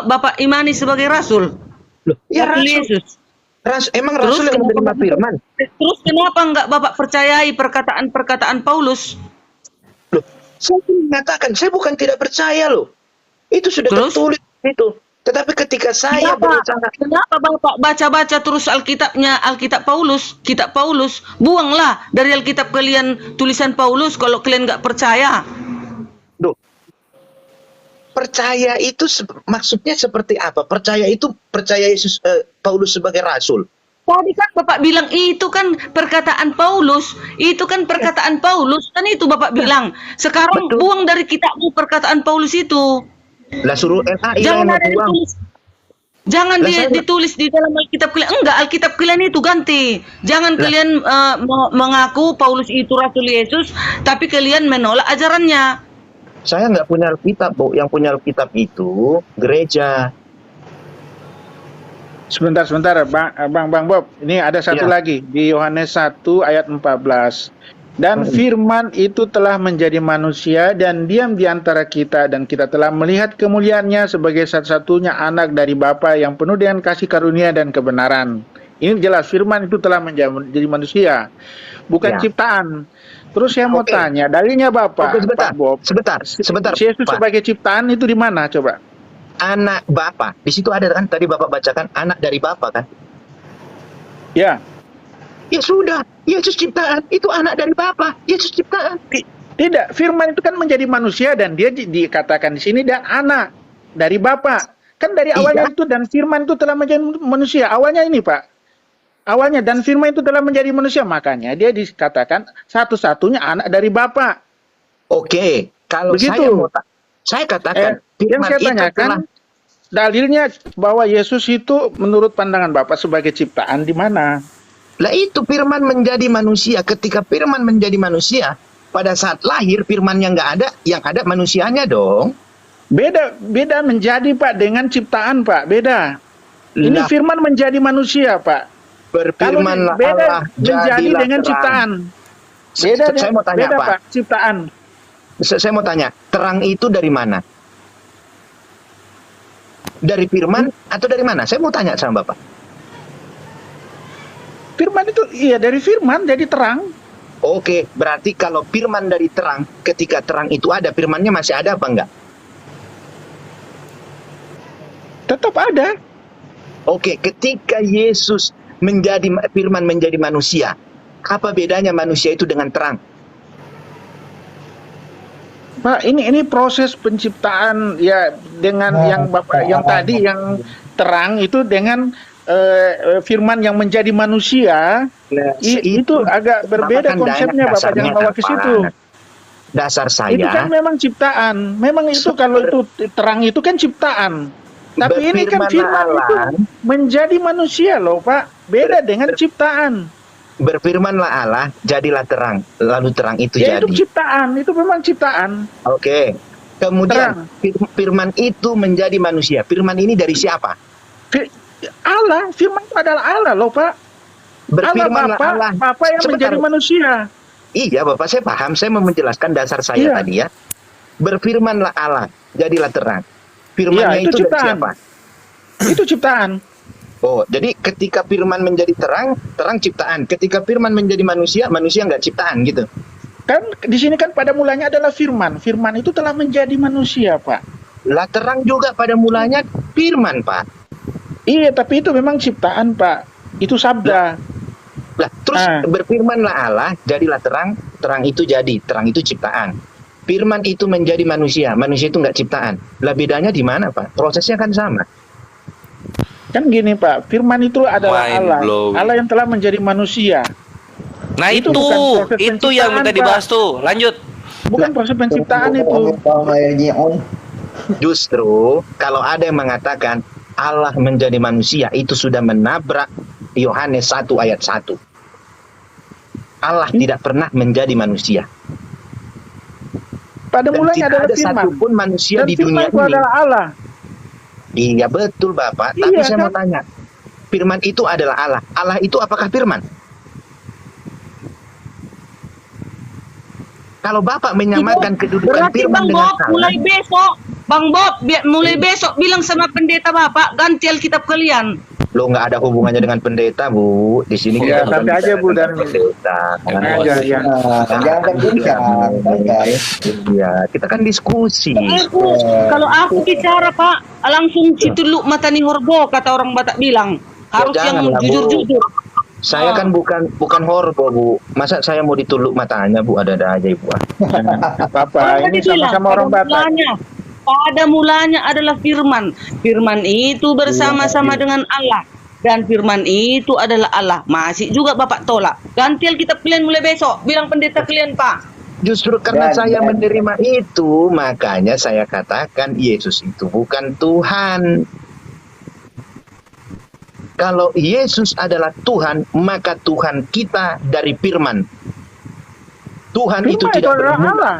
Bapak imani sebagai rasul. Loh, ya Rasul Rasul. Yesus. Emang Terus Rasul yang menerima firman? Terus kenapa enggak Bapak percayai perkataan-perkataan Paulus? Loh, saya mengatakan, saya bukan tidak percaya loh. Itu sudah Terus? tertulis itu. Tetapi ketika saya Kenapa Bapak baca-baca terus Alkitab Paulus, kitab Paulus? Buanglah dari Alkitab kalian tulisan Paulus kalau kalian nggak percaya. Loh, percaya itu maksudnya seperti apa? Percaya itu percaya Yesus Paulus sebagai rasul. Tadi kan Bapak bilang itu kan perkataan Paulus, kan itu Bapak bilang. Sekarang Betul. buang dari kitabmu perkataan Paulus itu. Lah suruh LAI Jangan yang ada buang. ditulis. Jangan Lah, saya- ditulis di dalam Alkitab kalian. Enggak, Alkitab kalian itu ganti. Jangan kalian mengaku Paulus itu Rasul Yesus, tapi kalian menolak ajarannya. Saya nggak punya Alkitab, Bu. Yang punya Alkitab itu gereja. Sebentar, Bang Bob. Ini ada satu Ya. lagi di Yohanes 1 ayat 14. Dan firman itu telah menjadi manusia dan diam di antara kita, dan kita telah melihat kemuliaannya sebagai satu-satunya anak dari Bapa yang penuh dengan kasih karunia dan kebenaran. Ini jelas firman itu telah menjadi manusia, bukan Ya. ciptaan. Terus saya mau Oke. tanya, dalilnya Bapak, Oke, sebentar, Pak Bob, sebentar, Yesus Pak. sebagai ciptaan itu di mana coba? Anak Bapa. Di situ ada kan tadi Bapak bacakan anak dari Bapa kan? Ya, Ya sudah, Yesus ciptaan, itu anak dari Bapa, Yesus ciptaan. tidak. Firman itu kan menjadi manusia dan dia dikatakan di sini dan anak dari Bapa. Kan dari awalnya Iya. itu dan firman itu telah menjadi manusia. Awalnya ini Pak. Awalnya dan firman itu telah menjadi manusia, makanya dia dikatakan satu-satunya anak dari Bapa. Oke, kalau Begitu. saya katakan Yang saya itu tanyakan telah dalilnya bahwa Yesus itu menurut pandangan Bapak sebagai ciptaan di mana? lah itu firman menjadi manusia. Ketika firman menjadi manusia, pada saat lahir firmannya nggak ada, yang ada manusianya dong. Beda menjadi Pak dengan ciptaan Pak, beda. Ini Lah, firman menjadi manusia Pak. Kalau berfirmanlah beda Allah, menjadi jadilah dengan terang. ciptaan. Beda Saya mau tanya beda Pak. Pak, ciptaan. Saya mau tanya, terang itu dari mana? Dari firman atau dari mana? Saya mau tanya sama Bapak. Firman itu iya dari firman jadi terang. Oke, berarti kalau firman dari terang, ketika terang itu ada, firmannya masih ada apa enggak? Tetap ada. Oke, ketika Yesus firman menjadi manusia, apa bedanya manusia itu dengan terang? Pak, ini proses penciptaan ya dengan yang Bapak yang tadi yang terang itu dengan firman yang menjadi manusia itu agak berbeda Bapak kan konsepnya dasarnya Bapak jangan bawa ke apa? situ. Dasar Itu kan saya, memang ciptaan. Memang itu kalau itu terang itu kan ciptaan. Tapi ini kan berfirmanlah firman itu Allah, menjadi manusia loh Pak. Beda dengan ciptaan. berfirmanlah Allah, jadilah terang. Lalu terang itu Ya jadi. itu ciptaan, itu memang ciptaan. Oke. Kemudian firman itu menjadi manusia. Firman ini dari siapa? Allah, firman itu adalah Allah loh Pak. Berfirmanlah Allah. Bapa yang Sebentar. menjadi manusia. Iya, Bapak, saya paham. Saya mau menjelaskan dasar saya Iya. tadi ya. Berfirmanlah Allah, jadilah terang. Firmannya Iya, itu dari ciptaan. siapa? Itu ciptaan. Oh, jadi ketika firman menjadi terang, terang ciptaan. Ketika firman menjadi manusia, manusia nggak ciptaan gitu. Kan di sini kan pada mulanya adalah firman. Firman itu telah menjadi manusia, Pak. Lah terang juga pada mulanya firman, Pak. Iya, tapi itu memang ciptaan, Pak. Itu sabda. Lah terus berfirmanlah Allah, jadilah terang, terang itu jadi, terang itu ciptaan. Firman itu menjadi manusia, manusia itu nggak ciptaan. Lah bedanya di mana, Pak? Prosesnya kan sama. Kan gini, Pak. Firman itu adalah Mind Allah. blowing. Allah yang telah menjadi manusia. Nah Itu itu, bukan proses itu yang minta penciptaan, dibahas tuh. Lanjut. Bukan proses penciptaan itu. Justru kalau ada yang mengatakan Allah menjadi manusia, itu sudah menabrak Yohanes 1 ayat 1. Allah tidak pernah menjadi manusia. Pada Dan mulanya tidak adalah ada firman. satupun manusia Dan di firman dunia itu ini. adalah Allah. Iya betul Bapak. Iya, Tapi saya kan? mau tanya, firman itu adalah Allah. Allah itu apakah firman? Kalau Bapak menyamakan kedudukan Berarti firman Bang dengan Bob, mulai Allah, besok, Bang Bob, mulai besok bilang sama pendeta Bapak, ganti Alkitab kalian. lo nggak ada hubungannya dengan pendeta, Bu. Di sini Ya, kita bukan santai aja, bicara Bu, tentang dan- pendeta. Santai aja, ya. Jangan terbincang, santai. Iya, kita kan diskusi. Kalau aku bicara Pak, langsung situluk mata ni horbo, kata orang Batak bilang. Harus yang janganlah, Bu. jujur-jujur. Saya kan bukan horbo, Bu. Masa saya mau dituluk matanya, Bu? Ada-ada aja, Bu. Apa-apa. Ini sama-sama orang Batak. Pada mulanya adalah firman. Firman itu bersama-sama dengan Allah. Dan firman itu adalah Allah. Masih juga Bapak tolak. Ganti Alkitab kalian mulai besok. Bilang pendeta kalian, Pak. Justru karena saya menerima itu, makanya saya katakan Yesus itu bukan Tuhan. Kalau Yesus adalah Tuhan, maka Tuhan kita dari firman. Tuhan itu Firman tidak adalah bermula. Allah.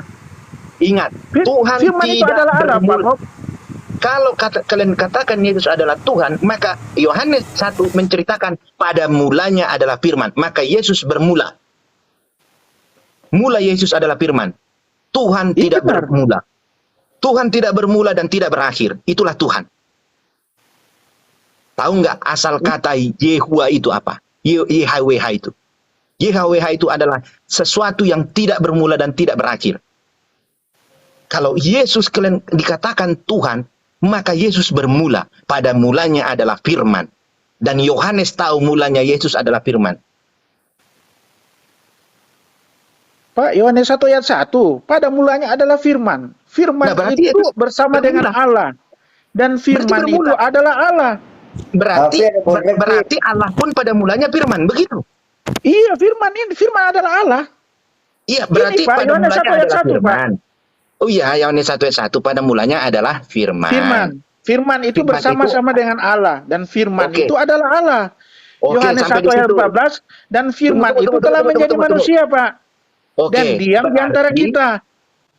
Ingat, Tuhan Firman itu tidak adalah Allah, Pak bermula. Bob. Kalau kalian katakan Yesus adalah Tuhan, maka Yohanes 1 menceritakan pada mulanya adalah firman. Maka Yesus bermula. Mula Yesus adalah firman. Tuhan Itu tidak benar. bermula. Tuhan tidak bermula dan tidak berakhir. Itulah Tuhan. Tahu nggak asal kata Yehua itu apa? YHWH itu. YHWH itu adalah sesuatu yang tidak bermula dan tidak berakhir. Kalau Yesus kalian dikatakan Tuhan, maka Yesus bermula. Pada mulanya adalah firman. Dan Yohanes tahu mulanya Yesus adalah firman. Pak, Yohanes 1 ayat 1, pada mulanya adalah firman. Firman Nah, berarti itu itu bersama dengan bermula. Allah. Dan firman Berarti itu bermula. adalah Allah. Berarti Allah pun pada mulanya firman, begitu. Iya, firman adalah Allah. Iya, berarti Pak, pada Yohanes mulanya 1 ayat adalah 1, Pak. firman. Oh iya, Yohanes 1 ayat 1 pada mulanya adalah firman. Firman itu Firman bersama-sama dengan Allah. Dan firman Oke. itu adalah Allah. Oke, Yohanes sampai 1 di ayat situ. 14, dan firman Tunggu, itu tunggu, telah tunggu, menjadi tunggu, tunggu. manusia, Pak. Oke. Dan diam di antara kita.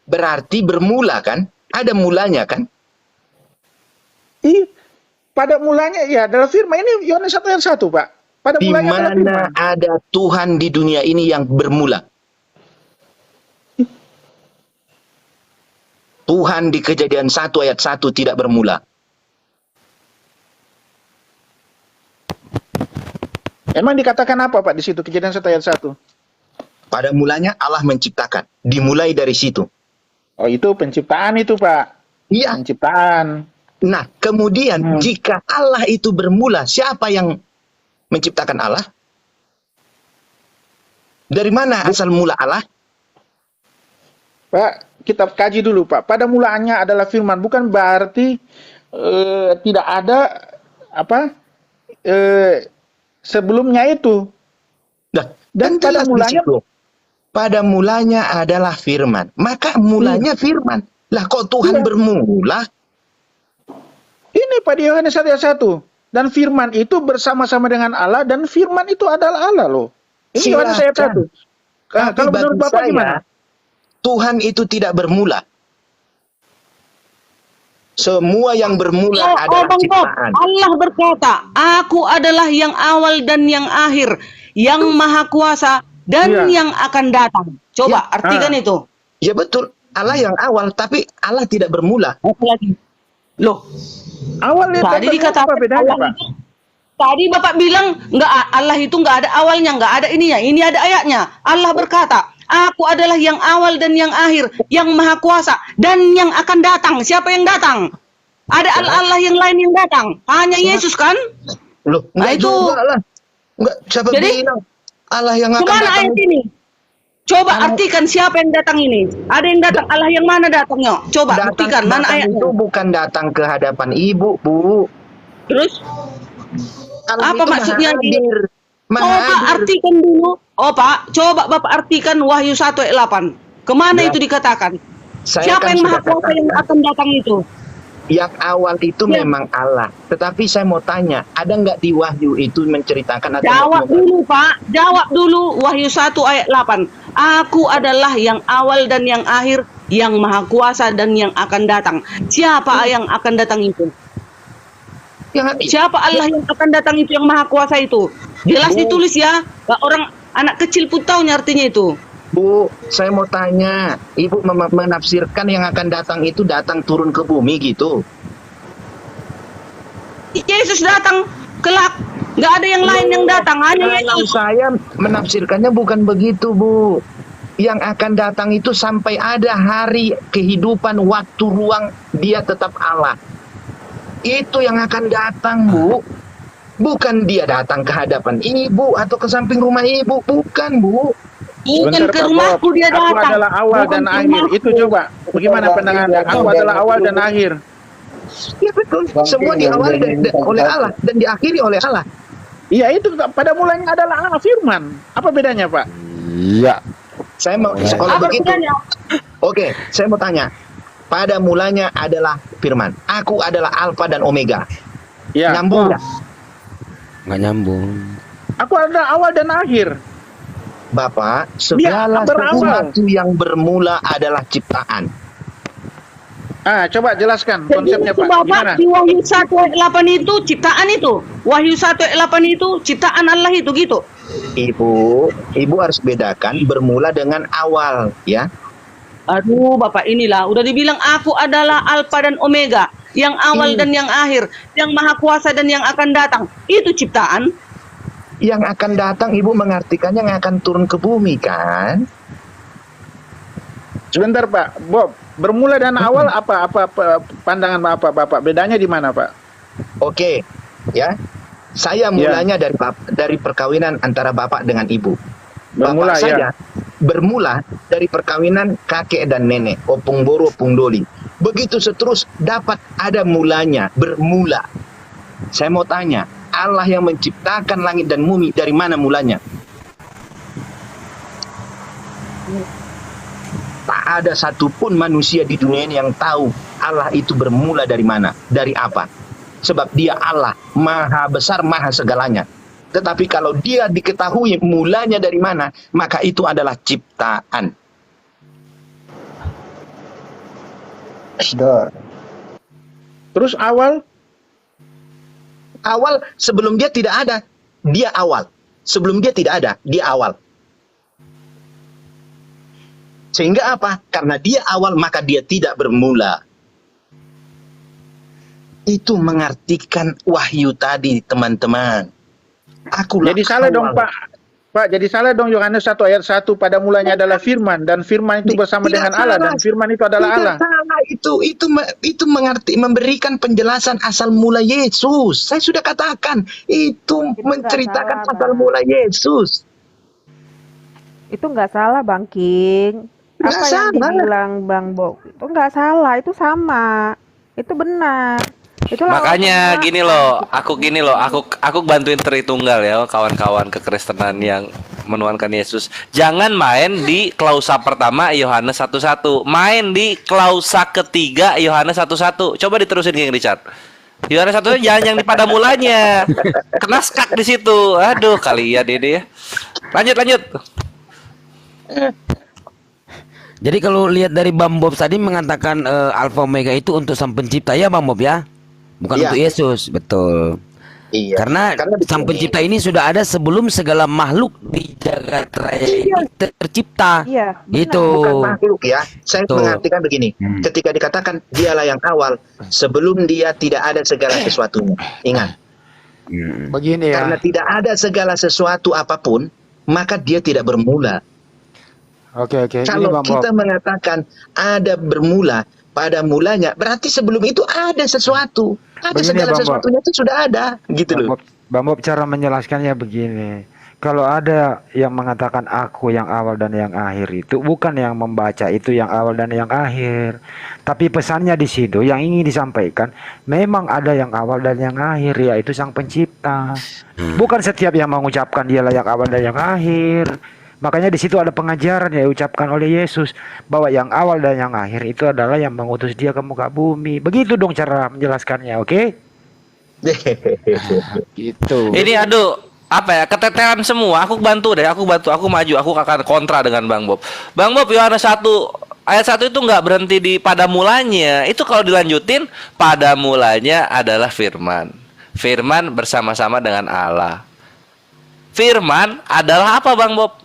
Berarti bermula kan? Ada mulanya kan? Pada mulanya ya adalah firman. Ini Yohanes 1 ayat 1, Pak. Pada Di mulanya adalah mana firman. ada Tuhan di dunia ini yang bermula? Tuhan di Kejadian 1 ayat 1 tidak bermula. Emang dikatakan apa, Pak, di situ Kejadian 1 ayat 1? Pada mulanya Allah menciptakan. Dimulai dari situ. Oh, itu penciptaan itu, Pak. Iya. Penciptaan. Nah, kemudian jika Allah itu bermula, siapa yang menciptakan Allah? Dari mana asal mula Allah? Pak, kita kaji dulu, Pak. Pada mulanya adalah firman, bukan berarti tidak ada apa sebelumnya itu. Nah, Dan kan pada jelas di mulanya- situ. Pada mulanya adalah firman. Maka mulanya firman. Lah kok Tuhan Iya. bermula? Ini pada Yohanes 1 ayat 1. Dan firman itu bersama-sama dengan Allah, dan firman itu adalah Allah loh. Ini Yohanes ayat Silakan. 1. Kalau Tapi menurut bagi Bapak saya, gimana? Tuhan itu tidak bermula. Semua yang bermula Oh, adalah Bang Bob, ciptaan. Allah berkata, aku adalah yang awal dan yang akhir, yang maha kuasa dan Iya. yang akan datang. Coba artikan itu. Ya betul, Allah yang awal, tapi Allah tidak bermula. Apa lagi? Loh, Awalnya tadi dikatakan apa bedanya, Allah Pak? itu, tadi Bapak bilang nggak, Allah itu nggak ada awalnya, nggak ada ininya. Ini ada ayatnya. Allah berkata, aku adalah yang awal dan yang akhir, yang maha kuasa dan yang akan datang. Siapa yang datang? Ada Allah yang lain yang datang. Hanya Yesus kan? Loh, Nah, enggak itu- juga lah. Enggak, siapa Jadi, bilang Allah yang akan Kemana datang? ayat ini? Coba artikan siapa yang datang ini. Ada yang datang, Allah yang mana datangnya? Coba buktikan, mana datang ayatnya? itu bukan datang ke hadapan ibu, Bu. Terus, Allah apa itu maksudnya? maha hadir. Maha Coba hadir. artikan dulu. Oh Pak, coba Bapak artikan Wahyu 1 ayat 8. Kemana Ya. itu dikatakan? Saya Siapa kan yang maha sudah kuasa yang katakan. akan datang itu? Yang awal itu Ya. memang Allah. Tetapi saya mau tanya, ada nggak di Wahyu itu menceritakan atau Jawab dulu Pak, jawab dulu Wahyu 1 ayat 8. Aku adalah yang awal dan yang akhir, yang maha kuasa dan yang akan datang. Siapa yang akan datang itu? Siapa Allah yang akan datang itu, yang maha kuasa itu? Jelas ditulis ya. Orang anak kecil pun tahu artinya itu. Bu, saya mau tanya, Ibu menafsirkan yang akan datang itu datang turun ke bumi gitu? Yesus datang kelak. Nggak ada yang lain yang datang, hanya Kalau Yesus. saya menafsirkannya bukan begitu, Bu. Yang akan datang itu sampai ada hari kehidupan, waktu, ruang, dia tetap Allah. Itu yang akan datang, Bu. Bukan dia datang ke hadapan ibu atau ke samping rumah ibu. Bukan, Bu. Bukan Sebentar, ke Pak rumahku Bob. dia Aku datang. adalah awal Bukan dan ke akhir. rumahku. Itu coba. Bagaimana pandangannya? Aku adalah awal dan akhir. Ya betul. Semua diawali oleh Allah dan diakhiri oleh Allah. Iya, itu pada mulanya adalah Allah, firman. Apa bedanya, Pak? Iya. Saya mau kalau Apa begitu. bedanya? Oke, saya mau tanya. Pada mulanya adalah firman. Aku adalah Alfa dan Omega. Ya. Nyambung nggak? Nggak nyambung. Aku adalah awal dan akhir. Bapak, segala berawal. sesuatu yang bermula adalah ciptaan. Coba jelaskan Jadi konsepnya, itu Pak. Bapak Gimana? di Wahyu 1 ayat 8 itu ciptaan itu. Wahyu 1 ayat 8 itu ciptaan Allah itu gitu. Ibu harus bedakan bermula dengan awal, ya. Aduh, Bapak inilah udah dibilang aku adalah Alfa dan Omega, yang awal dan yang akhir, yang maha kuasa dan yang akan datang. Itu ciptaan. Yang akan datang, Ibu mengartikannya yang akan turun ke bumi kan? Sebentar Pak, Bob, bermula dan awal apa pandangan Bapak? Bedanya di mana Pak? Oke, ya. Saya mulanya dari perkawinan antara bapak dengan ibu. Bermula, Bapak saya bermula dari perkawinan kakek dan nenek, opung boro, opung doli. Begitu seterus dapat ada mulanya, bermula. Saya mau tanya, Allah yang menciptakan langit dan bumi dari mana mulanya? Tak ada satupun manusia di dunia ini yang tahu Allah itu bermula dari mana, dari apa. Sebab dia Allah, maha besar, maha segalanya. Tetapi kalau dia diketahui mulanya dari mana, maka itu adalah ciptaan. Dor. Terus awal? Awal sebelum dia tidak ada, dia awal. Sebelum dia tidak ada, dia awal. Sehingga apa? Karena dia awal, maka dia tidak bermula. Itu mengartikan wahyu tadi, teman-teman. Akulah Jadi salah awal. dong Pak. Pak, jadi salah dong Yohanes 1 ayat 1 pada mulanya adalah firman dan firman itu bersama Tidak dengan Allah salah. dan firman itu adalah Tidak Allah. salah itu memberikan penjelasan asal mula Yesus. Saya sudah katakan itu nggak menceritakan salah, asal Bang. mula Yesus. Itu nggak salah Bang King. Nggak Apa yang salah. dibilang Bang Bob itu nggak salah, itu sama, itu benar. Itulah Makanya orang gini loh, aku bantuin Tritunggal ya, kawan-kawan kekristenan yang menuhankan Yesus. Jangan main di klausa pertama Yohanes 1:1, main di klausa ketiga Yohanes 1:1. Coba diterusin King Richard. Yohanes 1 jangan yang di pada mulanya. Kena skak di situ. Aduh, kalian ini ya. Lanjut. Jadi kalau lihat dari Bang Bob tadi mengatakan Alfa Omega itu untuk sang pencipta ya Bang Bob ya, bukan Iya. untuk Yesus, betul. Iya. Karena sang begini, pencipta ini sudah ada sebelum segala makhluk di jagat raya ini tercipta. Iya, benar. Itu. bukan makhluk ya. Saya Betul. mengartikan begini. Ketika dikatakan dialah yang awal, sebelum dia tidak ada segala sesuatunya. Ingat, Begini ya. karena tidak ada segala sesuatu apapun, maka dia tidak bermula. Oke. Ini Kalau Bang Bob. kita mengatakan ada bermula pada mulanya, berarti sebelum itu ada sesuatu. Ada Begini, segala Bang Bob. sesuatunya itu sudah ada, gitu loh. Bang Bob cara menjelaskannya begini. Kalau ada yang mengatakan aku yang awal dan yang akhir itu bukan yang membaca itu yang awal dan yang akhir. Tapi pesannya di situ yang ingin disampaikan memang ada yang awal dan yang akhir yaitu sang pencipta. Bukan setiap yang mengucapkan dialah yang awal dan yang akhir. Makanya di situ ada pengajaran yang diucapkan oleh Yesus bahwa yang awal dan yang akhir itu adalah yang mengutus dia ke muka bumi. Begitu dong cara menjelaskannya, oke? Gitu. Ini aduh, apa ya, keteteran semua. Aku bantu, aku maju, aku akan kontra dengan Bang Bob. Bang Bob, Yohanes 1 ayat 1 itu nggak berhenti di pada mulanya. Itu kalau dilanjutin, pada mulanya adalah firman. Firman bersama-sama dengan Allah. Firman adalah apa Bang Bob?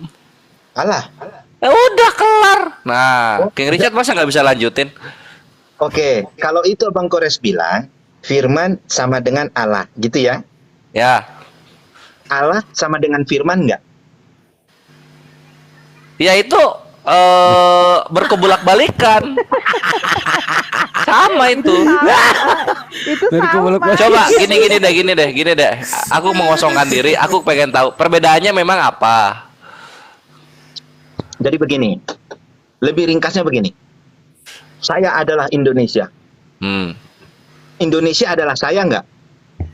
Allah. Udah kelar. Nah, King Richard masa nggak bisa lanjutin? Oke, kalau itu Bang Kores bilang, firman sama dengan Allah, gitu ya. Ya, Allah sama dengan firman enggak? ya itu berkebulak-balikan. Sama itu. Itu Dari sama. kebalik- Coba gini deh. Aku mengosongkan diri, aku pengen tahu perbedaannya memang apa. Jadi begini, lebih ringkasnya begini. Saya adalah Indonesia. Indonesia adalah saya enggak?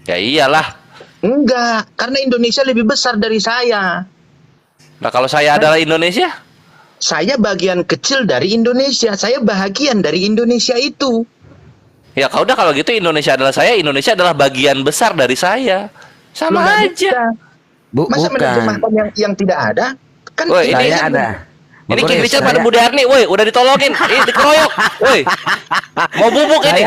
Ya iyalah. Enggak, karena Indonesia lebih besar dari saya. Nah, kalau saya adalah Indonesia, Saya bagian kecil dari Indonesia. Saya bahagian dari Indonesia itu. ya kalau gitu Indonesia adalah saya, Indonesia adalah bagian besar dari saya. Sama Loh, nggak aja. bisa. Masa Bukan. menerjemahkan yang tidak ada? Kan Woi, ini Indonesia Saya ada. Ini Bang King Boris, Richard saya- pada Budi Arni, woi, udah ditolongin. Ini dikeroyok. Woi. Mau bubuk ini.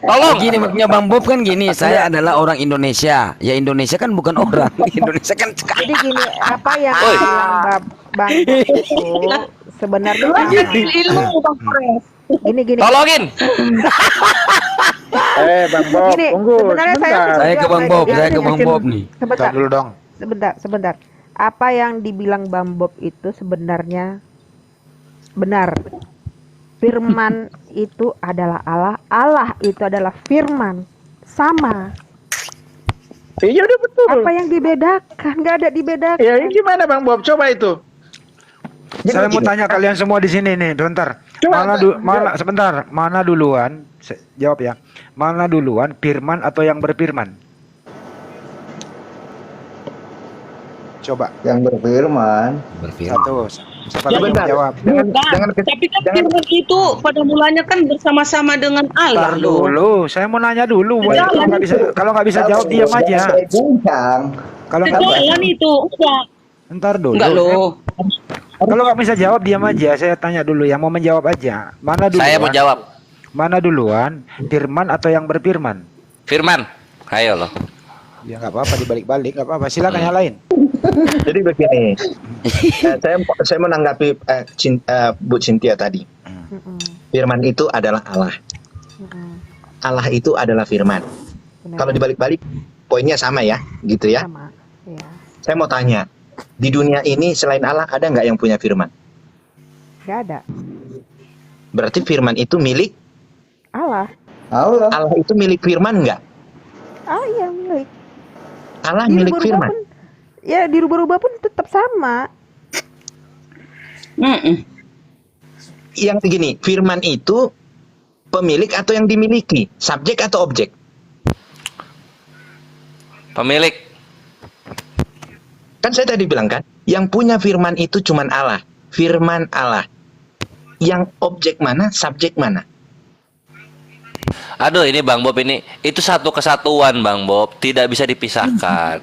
Tolong. Gini maksudnya Bang Bob kan gini, saya adalah orang Indonesia. Ya Indonesia kan bukan orang. Indonesia kan Jadi gini, apa yang Oi. bilang Bang Bob itu Sebenarnya Ilmu Bang Pres. gini. Tolongin. Bang Bob, Gini, tunggu sebenarnya saya sebentar. Saya ke Bang Bob, saya ke Bang Bob nih. Sebentar, Tar dulu dong. sebentar. Apa yang dibilang Bang Bob itu sebenarnya benar. Firman itu adalah Allah, Allah itu adalah firman. Sama. Iya udah betul. Apa yang dibedakan? Nggak ada dibedakan. Ya ini gimana Bang Bob? Coba itu. Saya mau tanya kalian semua di sini nih, bentar. Coba, Sebentar, mana duluan? Jawab ya. Mana duluan, firman atau yang berfirman? Coba. Yang berfirman. Satu. Siapa yang Sebentar. jawab? Tapi kan firman itu pada mulanya kan bersama-sama dengan Allah Ntar loh. dulu, saya mau nanya dulu. Boy. Kalau nggak bisa jawab diam aja. Saya bincang. Kalau nggak Sejalan itu. ntar dulu. Enggak loh. Kalau nggak bisa jawab diam aja. Saya tanya dulu yang mau menjawab aja. Mana duluan? Saya mau jawab. Mana duluan? Firman atau yang berfirman? Firman. Ayo loh. Ya nggak apa-apa dibalik-balik, nggak apa-apa. Silakan yang lain. Jadi begini, saya menanggapi Bu Cynthia tadi. Firman itu adalah Allah. Allah itu adalah firman. Benar. Kalau dibalik-balik, poinnya sama ya, gitu ya. Sama. Ya. Saya mau tanya, di dunia ini selain Allah ada nggak yang punya firman? Nggak ada. Berarti firman itu milik Allah. Allah. Allah itu milik firman nggak? Ah iya milik. Allah milik Dirubah-rubah firman. pun, ya dirubah-rubah pun tetap sama. Yang begini, firman itu pemilik atau yang dimiliki, subjek atau objek? Pemilik. Kan saya tadi bilang kan, yang punya firman itu cuman Allah, firman Allah. Yang objek mana, subjek mana? Aduh, ini Bang Bob ini itu satu kesatuan Bang Bob, tidak bisa dipisahkan.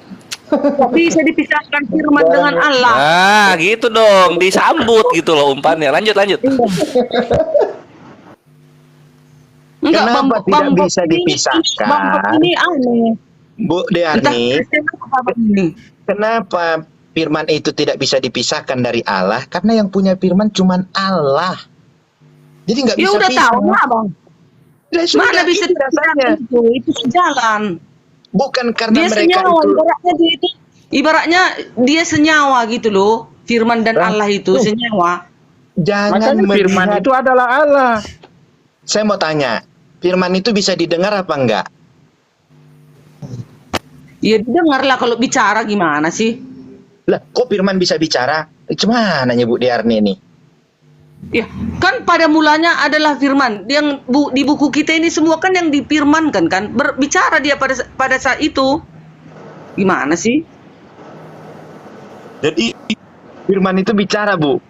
Bisa dipisahkan firman dengan Allah. Nah, gitu dong, disambut gitu loh umpannya. Lanjut. Enggak, Kenapa tidak Bang Bob bisa ini- dipisahkan? Bang Bob ini aneh. Bu Entah Dearni, Kristen apa Bang ini. kenapa firman itu tidak bisa dipisahkan dari Allah? Karena yang punya firman cuman Allah. Jadi nggak Ya bisa udah pisah. tahu lah Bang. Ya sudah, Mana bisa itu rasanya. dipisahkan itu sejalan. Bukan karena Dia mereka senyawa, itu ibaratnya dia senyawa gitu loh. Firman dan Allah itu senyawa. jangan Makanya firman melihat. itu adalah Allah. Saya mau tanya, firman itu bisa didengar apa enggak? Ya dengarlah kalau bicara gimana sih? Lah, kok firman bisa bicara? Gimana Bu Dearni ini? Ya, kan pada mulanya adalah firman. Yang di buku kita ini semua kan yang difirmankan kan, berbicara dia pada saat itu. Gimana sih? Jadi firman itu bicara, Bu.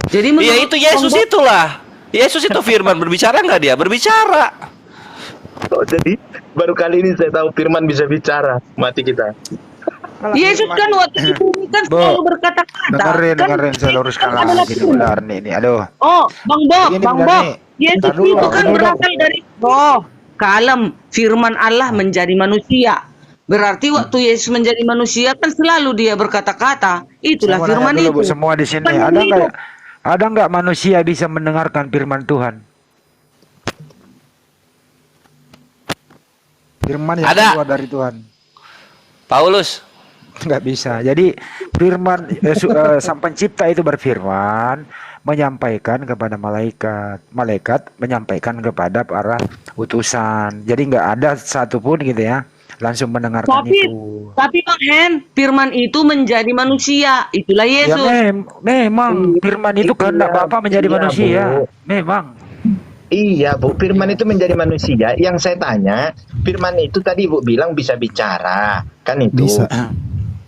Jadi Iya menurut itu Yesus Bang Bob, itulah. Yesus itu firman, berbicara nggak dia? Berbicara. Oh, jadi baru kali ini saya tahu firman bisa bicara. Mati kita. Kalau Yesus firman- kan waktu itu kan Bu, selalu berkata-kata. Dengerin saya Yesus luruskan kan adalah lagi nih firman. benar nih. Aduh. Oh, Bang Bob, Begini, Bang benar Bob. nih. Yesus Ntar dulu, itu kan dulu. berasal dari kalem, firman Allah menjadi manusia. Berarti waktu Yesus menjadi manusia kan selalu dia berkata-kata. Itulah Saya mau firman nanya dulu, itu. Bu, semua di sini Firman ada hidup. nggak manusia bisa mendengarkan firman Tuhan? Firman yang Ada. keluar dari Tuhan. Paulus. Nggak bisa. Jadi firman sang pencipta itu berfirman, menyampaikan kepada malaikat menyampaikan kepada para utusan. Jadi nggak ada satupun gitu ya langsung mendengarkan Tapi itu. Bang Hen, firman itu menjadi manusia. Itulah Ya Yesus. memang firman itu kehendak Bapa menjadi iya, manusia. Bu. Memang. Iya, Bu. Firman itu menjadi manusia. Yang saya tanya, firman itu tadi Ibu bilang bisa bicara, kan itu? Bisa.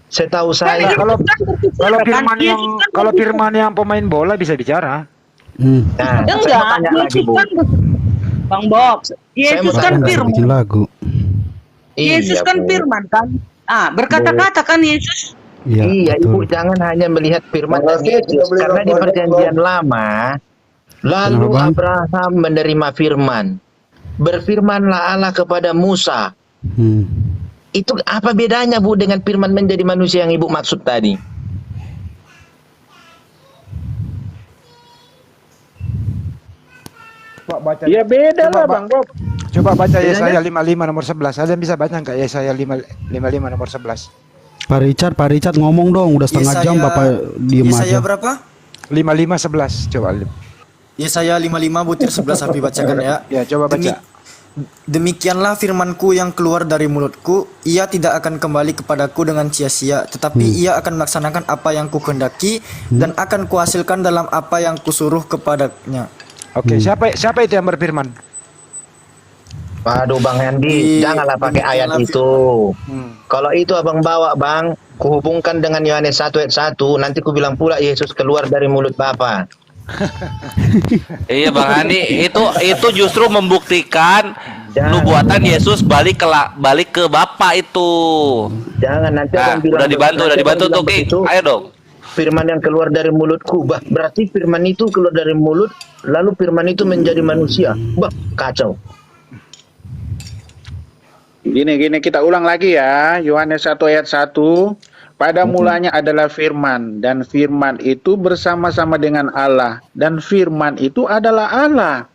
Saya tahu saya. Kalau Kan firman yang Yesus kan kalau firman yang pemain bola bisa bicara. Nah, saya mau enggak, tanya lagi, Yesus Bu. kan Bang Bob. Yesus mau kan tanya. Bisa firman. bikin lagu. Yesus Iya, kan Bu. firman kan. Berkata-kata kan Yesus. Iya, Iya, Ibu betul. jangan hanya melihat firman dan Makasih, Yesus. sudah beli Karena di rokok, perjanjian lama, lalu Kenapa, Bang? Abraham menerima firman. Berfirmanlah Allah kepada Musa. Hmm. Itu apa bedanya, Bu, dengan firman menjadi manusia yang Ibu maksud tadi? Coba baca. Ya beda Coba, lah Bang Bob. Coba baca Bedanya? Yesaya 55 nomor 11. Ada yang bisa baca nggak Yesaya 55 nomor 11? Pak Richard ngomong dong, udah setengah jam Bapak diem Yesaya aja. berapa? 55 11 coba. Yesaya 55 butir 11 Api bacakan ya. Ya, coba baca. Demikianlah firmanku yang keluar dari mulutku, ia tidak akan kembali kepadaku dengan sia-sia, tetapi ia akan melaksanakan apa yang kukehendaki dan akan kuhasilkan dalam apa yang kusuruh kepadanya. Oke, siapa itu yang berfirman? Waduh Bang Andi, janganlah pakai ayat itu. Kalau itu abang bawa Bang, kuhubungkan dengan Yohanes 1 ayat 1, nanti ku bilang pula Yesus keluar dari mulut Bapa. Iya Bang Andi, itu justru membuktikan nubuatan Yesus balik ke Bapa itu. Jangan nanti Nah, abang bilang. udah dibantu nanti abang tuh bilang Ki. begitu, Ayo dong. Firman yang keluar dari mulutku, bah, berarti firman itu keluar dari mulut, lalu firman itu menjadi manusia. Bah, kacau. Gini kita ulang lagi ya. Yohanes 1 ayat 1. Pada mulanya adalah firman, dan firman itu bersama-sama dengan Allah, dan firman itu adalah Allah.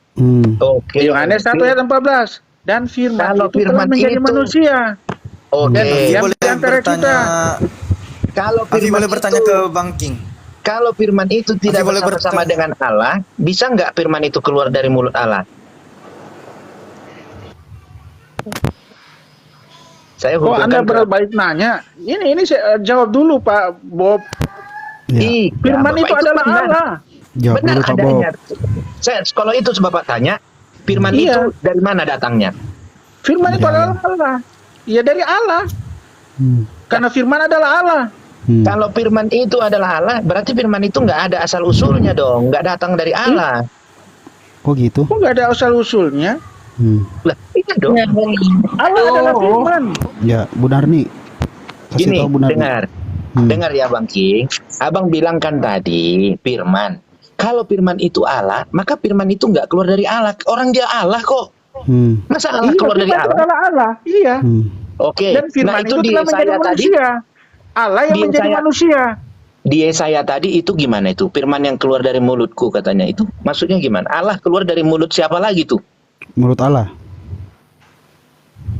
Oke. Yohanes 1 ayat 14. Dan firman Kalau itu telah firman menjadi itu- manusia. Oke. Dan diam Boleh di antara bertanya, kita. Kalau Afi firman boleh bertanya itu, ke Bang King. kalau firman itu tidak Boleh bersama-sama bertanya. dengan Allah, bisa nggak firman itu keluar dari mulut Allah? Saya Kok Anda hubungkan ke berbaik nanya? Ini saya jawab dulu Pak Bob. Ya, Iya, Firman Bapak itu adalah benar. Allah. jawab Benar dulu Pak Bob. adanya. Kalau itu Bapak tanya, firman Iya. itu dari mana datangnya? Firman itu adalah Allah. Ya dari Allah. Hmm. Karena firman adalah Allah. Kalau firman itu adalah Allah, berarti firman itu nggak ada asal usulnya dong, nggak datang dari Allah. Kok gitu? Kok nggak ada asal usulnya? Lah, iya dong. Allah adalah firman. Ya, Bu Darni. Kasih Gini, tahu Bu Darni. dengar. Dengar ya Bang King. Abang bilang kan tadi, firman. Kalau firman itu Allah, maka firman itu nggak keluar dari Allah. Orang dia Allah kok. Masa Allah Iya, keluar dari firman itu Allah? adalah Allah. Iya. Oke. Dan firman Nah, itu itu di telah menjadi Yesaya tadi. manusia. Allah yang Di menjadi Yesaya- manusia. Di Yesaya tadi itu gimana itu? Firman yang keluar dari mulutku katanya itu. Maksudnya gimana? Allah keluar dari mulut siapa lagi tuh? Menurut Allah.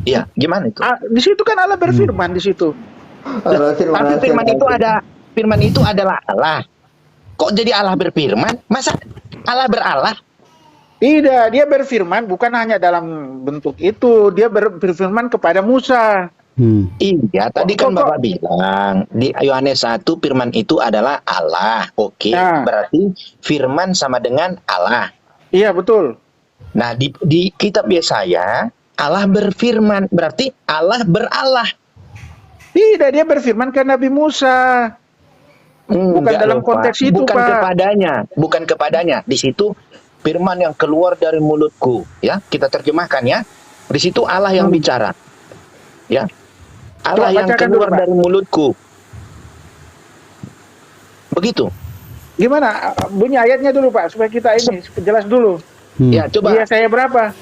Iya, gimana itu? Di situ kan Allah berfirman di situ. Tapi firman itu firman itu adalah Allah. Kok jadi Allah berfirman? Masa Allah beralah? Tidak, dia berfirman bukan hanya dalam bentuk itu. Dia berfirman kepada Musa. Iya, tadi kan Bapak bilang di Yohanes 1 firman itu adalah Allah. Oke, Nah. berarti firman sama dengan Allah. Iya, betul. Nah, di kitab Yesaya Allah berfirman, berarti Allah beralah. Tidak, dia berfirman ke Nabi Musa. Bukan Enggak dalam loh, konteks Pak. itu, bukan Pak. bukan kepadanya. Di situ firman yang keluar dari mulutku, ya. Kita terjemahkan ya. Di situ Allah yang bicara. Ya. Allah Coba yang bacakan keluar dulu, Pak. dari mulutku. Begitu. Gimana? Bunyi ayatnya dulu, Pak, supaya kita ini jelas dulu. Ya, coba. Iya, saya berapa?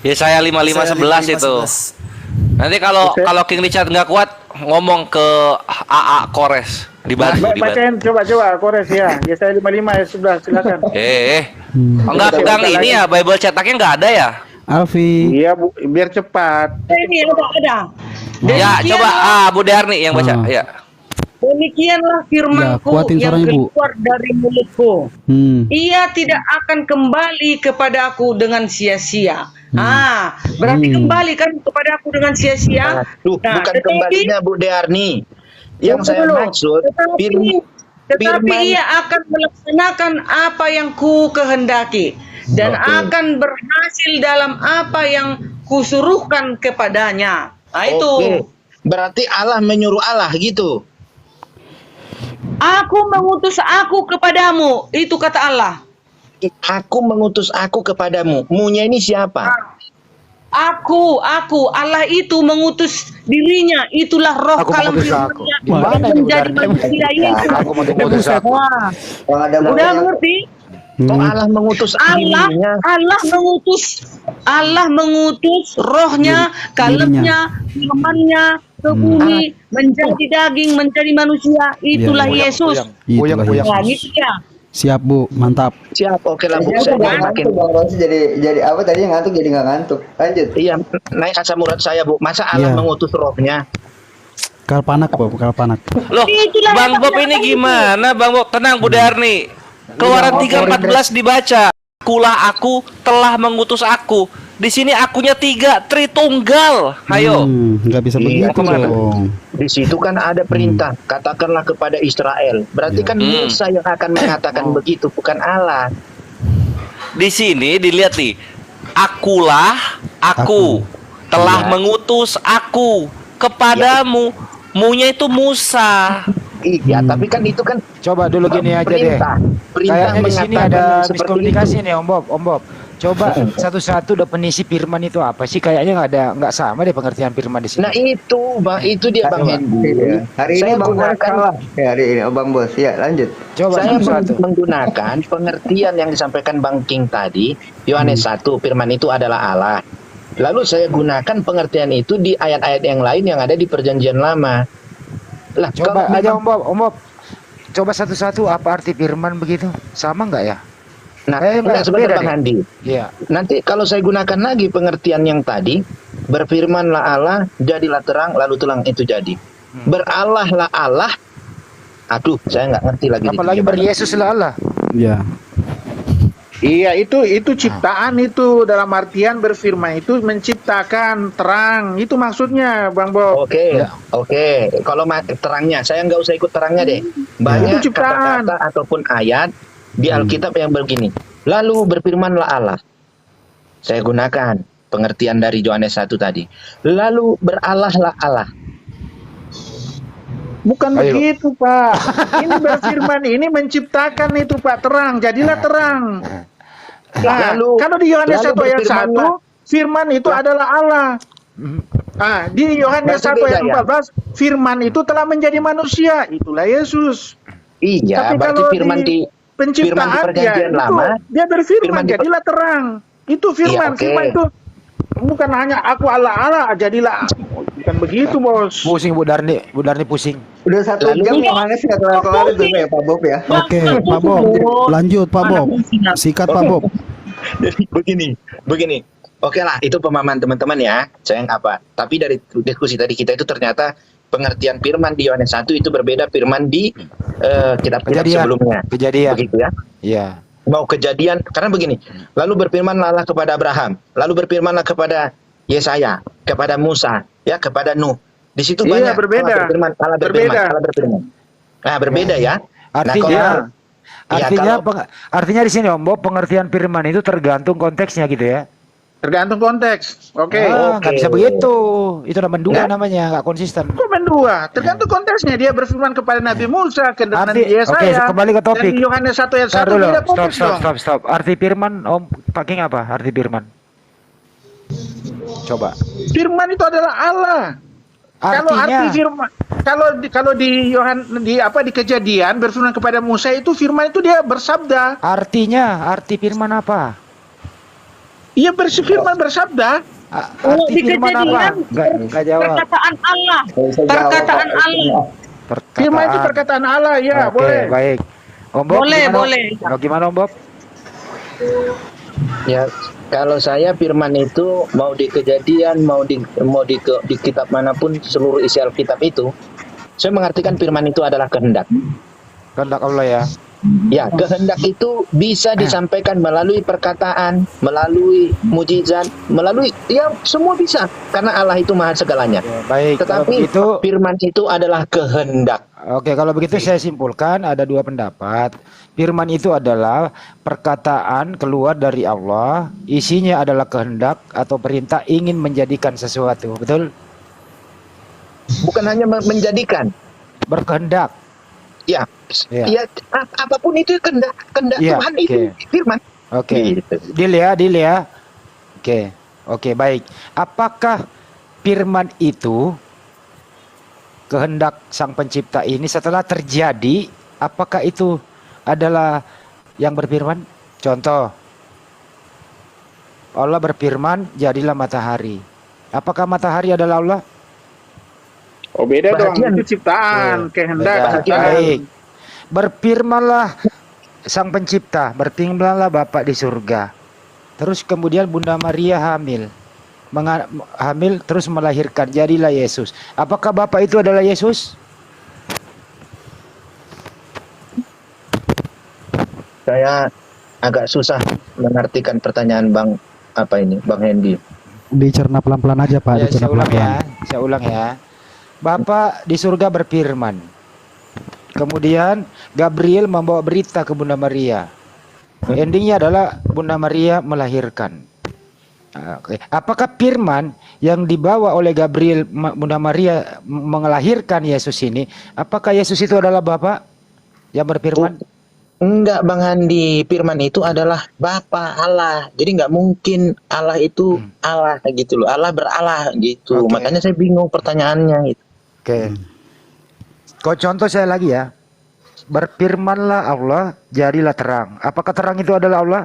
Yesaya 55:11 itu. Nanti kalau King Richard nggak kuat ngomong ke AA Kores dibantu. Bacain coba Kores ya. Yesaya 55 ayat 11, silakan. Enggak pegang ini ya, Bible cetaknya nggak ada ya? Alfi. Iya, Bu, biar cepat. Ini ada. Ya, coba Bu Deharni yang baca. Ya. Demikianlah firmanku Ya, kuatin yang suaranya, Bu. keluar dari mulutku. Ia tidak akan kembali kepadaku dengan sia-sia. Berarti kembali kan kepadaku dengan sia-sia. Bukan tetapi- kembalinya Bu Dearni. Yang saya Tunggu dulu. maksud Tetapi firman- ia akan melaksanakan apa yang ku kehendaki dan akan berhasil dalam apa yang kusuruhkan kepadanya. Nah, itu. Oke. Berarti Allah menyuruh Allah gitu. Aku mengutus aku kepadamu, itu kata Allah. Aku mengutus aku kepadamu. Munya ini siapa? Aku, Allah itu mengutus dirinya, itulah roh Aku kalam mengutus firman-Nya aku. yang Gimana ini, menjadi Bu Darni? manusia Yesus. Aku mengutus aku. Wah, Kalau ada udah mengerti? Kok Allah mengutus dirinya? Allah mengutus rohnya, kalamnya, firman-Nya ke bumi menjadi daging, menjadi manusia. Itulah Goyang, Yesus. goyang, goyang. Nah, gitu ya. Siap Bu, mantap. Siap, oke lah Bu. Jadi Saya aku nggak makin ngantuk Bang Rosi, jadi apa tadi ngantuk jadi nggak ngantuk. Lanjut. iya naik asam urat saya Bu. Masa Allah Iya. mengutus rohnya? Kalpanak Bu, kalpanak. Loh, Bang Bob ini gimana, Bang Bob? Tenang, Bu Darni. Keluaran 3:14 dibaca. Akulah aku telah mengutus aku. Di sini akunya 3, Tritunggal. Ayo. Nggak bisa Iya, begitu kemana? dong. Di situ kan ada perintah, katakanlah kepada Israel. Berarti kan Musa yang akan mengatakan begitu, bukan Allah. Di sini dilihat nih. Akulah aku telah mengutus aku kepadamu. Munya itu Musa. Iya, tapi kan itu kan Coba dulu gini aja deh. perintah. Perintah Kayaknya di sini mengatakan ada seperti miskomunikasi itu. nih Om Bob. Om Bob, coba satu-satu definisi firman itu apa sih? Kayaknya nggak sama deh pengertian firman di sini. Nah itu, Bang, itu dia Bang Hendy. Iya. Hari ini Saya Bang Bos gunakan kalah. Ya, hari ini Bang Bos. Ya, lanjut. Coba saya satu-satu. menggunakan pengertian yang disampaikan Bang King tadi, Yohanes 1, firman itu adalah Allah. Lalu saya gunakan pengertian itu di ayat-ayat yang lain yang ada di Perjanjian Lama. Lah, Coba kalau aja memang- Om Bob, Om Bob. Coba satu-satu apa arti firman begitu? Sama nggak ya? Nah, enggak, enggak, sebentar beda Bang deh. Handi. Iya. Nanti kalau saya gunakan lagi pengertian yang tadi, berfirmanlah Allah, jadilah terang, lalu terang itu jadi. Berallahlah Allah. Aduh, saya nggak ngerti lagi. Apalagi beryesus lah Allah. Ya. Iya, itu ciptaan itu, dalam artian berfirman itu menciptakan terang. Itu maksudnya Bang Bob. Oke, oke. Kalau terangnya, saya nggak usah ikut terangnya deh. Banyak Itu ciptaan. kata-kata ataupun ayat di Alkitab yang begini. Lalu berfirmanlah Allah. Saya gunakan pengertian dari Yohanes 1 tadi. Lalu berallahlah Allah. Bukan Ayo. begitu, Pak. Ini berfirman, ini menciptakan itu, Pak, terang. Jadilah terang. Nah, kalau di Yohanes 1 ayat 1, firman itu adalah Allah. Nah, di Yohanes Berarti 1 ayat beda, ya? 14, firman itu telah menjadi manusia. Itulah Yesus. Iya, Tapi berarti kalau firman di penciptaan firman di Perjanjian itu, Lama, dia firman berfirman, di- jadilah terang. Itu firman. Iya, oke. Firman itu bukan hanya aku Allah, jadilah. Bukan begitu, Bos. Pusing Bu Darni pusing. Udah 1 Lalu- jam Yohanes nggak kelar-kelar itu ya Pak Bob ya. Oke, Pak Bob. Lanjut Pak Bob. Sikat Pak Bob. Jadi begini. Oke lah, itu pemahaman teman-teman ya. Saya yang apa? Tapi dari diskusi tadi kita itu ternyata pengertian firman di Yohanes 1 itu berbeda firman di kitab-kitab Kejadian. sebelumnya. Kejadian. Begitu ya. Iya. Mau kejadian, karena begini. Lalu berfirmanlah Allah kepada Abraham, lalu berfirmanlah kepada Yesaya, kepada Musa, ya, kepada Nuh. Di situ Iya, banyak berbeda. Allah berfirman. Berbeda. Allah berfirman. Nah, berbeda ya. Artinya Ya, artinya kalau- artinya di sini Om Bob pengertian firman itu tergantung konteksnya gitu ya. Tergantung konteks. Oke. Nggak bisa begitu. Itu namanya dua Nggak. namanya, nggak konsisten. Kok mendua? Tergantung konteksnya. Dia berfirman kepada Nabi Musa, ke Nabi Oke, Yesaya. kembali ke topik. Dan di Yohanes 1 ayat 1 Ntar dulu, beda konteks dong. stop. Arti firman Om Pak King apa? Arti firman. Coba. Firman itu adalah Allah. Kalau arti Artinya firman, kalau di Kejadian berfirman kepada Musa itu firman itu dia bersabda. arti firman apa? Ia firman bersabda. Arti firman apa? Enggak jawab. Perkataan Allah. Nggak bisa jawab, Perkataan Pak. Allah. Firman itu perkataan Allah, ya Oke, boleh. baik. Om Bob, Boleh, gimana? boleh. Gimana Om Bob? Ya, kalau saya firman itu mau di Kejadian, mau di kitab manapun, seluruh isi Alkitab itu, saya mengartikan firman itu adalah kehendak. Kehendak Allah ya. Ya, kehendak itu bisa disampaikan melalui perkataan, melalui mujizat, melalui ya semua bisa karena Allah itu maha segalanya. Ya, baik. Kalau Tetapi begitu, firman itu adalah kehendak. oke, kalau begitu saya simpulkan ada dua pendapat. Firman itu adalah perkataan keluar dari Allah, isinya adalah kehendak atau perintah ingin menjadikan sesuatu, betul? Bukan hanya menjadikan. Berkehendak. Ya, Ya. ya apapun itu kehendak Ya, Tuhan oke. itu firman. Oke. Gitu. Deal ya. Oke, baik. Apakah firman itu kehendak Sang Pencipta ini setelah terjadi, apakah itu adalah yang berfirman? Contoh, Allah berfirman, jadilah matahari. Apakah matahari adalah Allah? Oh, beda dong. Bahagian. Itu ciptaan, kehendak. Beda. ciptaan. Baik. Berfirmanlah Sang Pencipta, bertinggallah Bapa di surga. Terus kemudian Bunda Maria hamil. Hamil terus melahirkan, jadilah Yesus. Apakah Bapa itu adalah Yesus? Saya agak susah mengartikan pertanyaan Bang Hendy. Dicerna pelan-pelan aja Pak, Ya, dicerna saya ulang pelan-pelan. ya, saya ulang ya. Bapa di surga berfirman. Kemudian Gabriel membawa berita ke Bunda Maria. Endingnya adalah Bunda Maria melahirkan. Oke. Apakah firman yang dibawa oleh Gabriel Bunda Maria melahirkan Yesus ini, apakah Yesus itu adalah Bapa yang berfirman? Enggak, Bang Handi, firman itu adalah Bapa Allah. Jadi nggak mungkin Allah itu Allah gitu loh. Allah beralah gitu. Oke. Makanya saya bingung pertanyaannya gitu. Oke. Kau contoh saya lagi ya. Berfirmanlah Allah, jadilah terang. Apakah terang itu adalah Allah?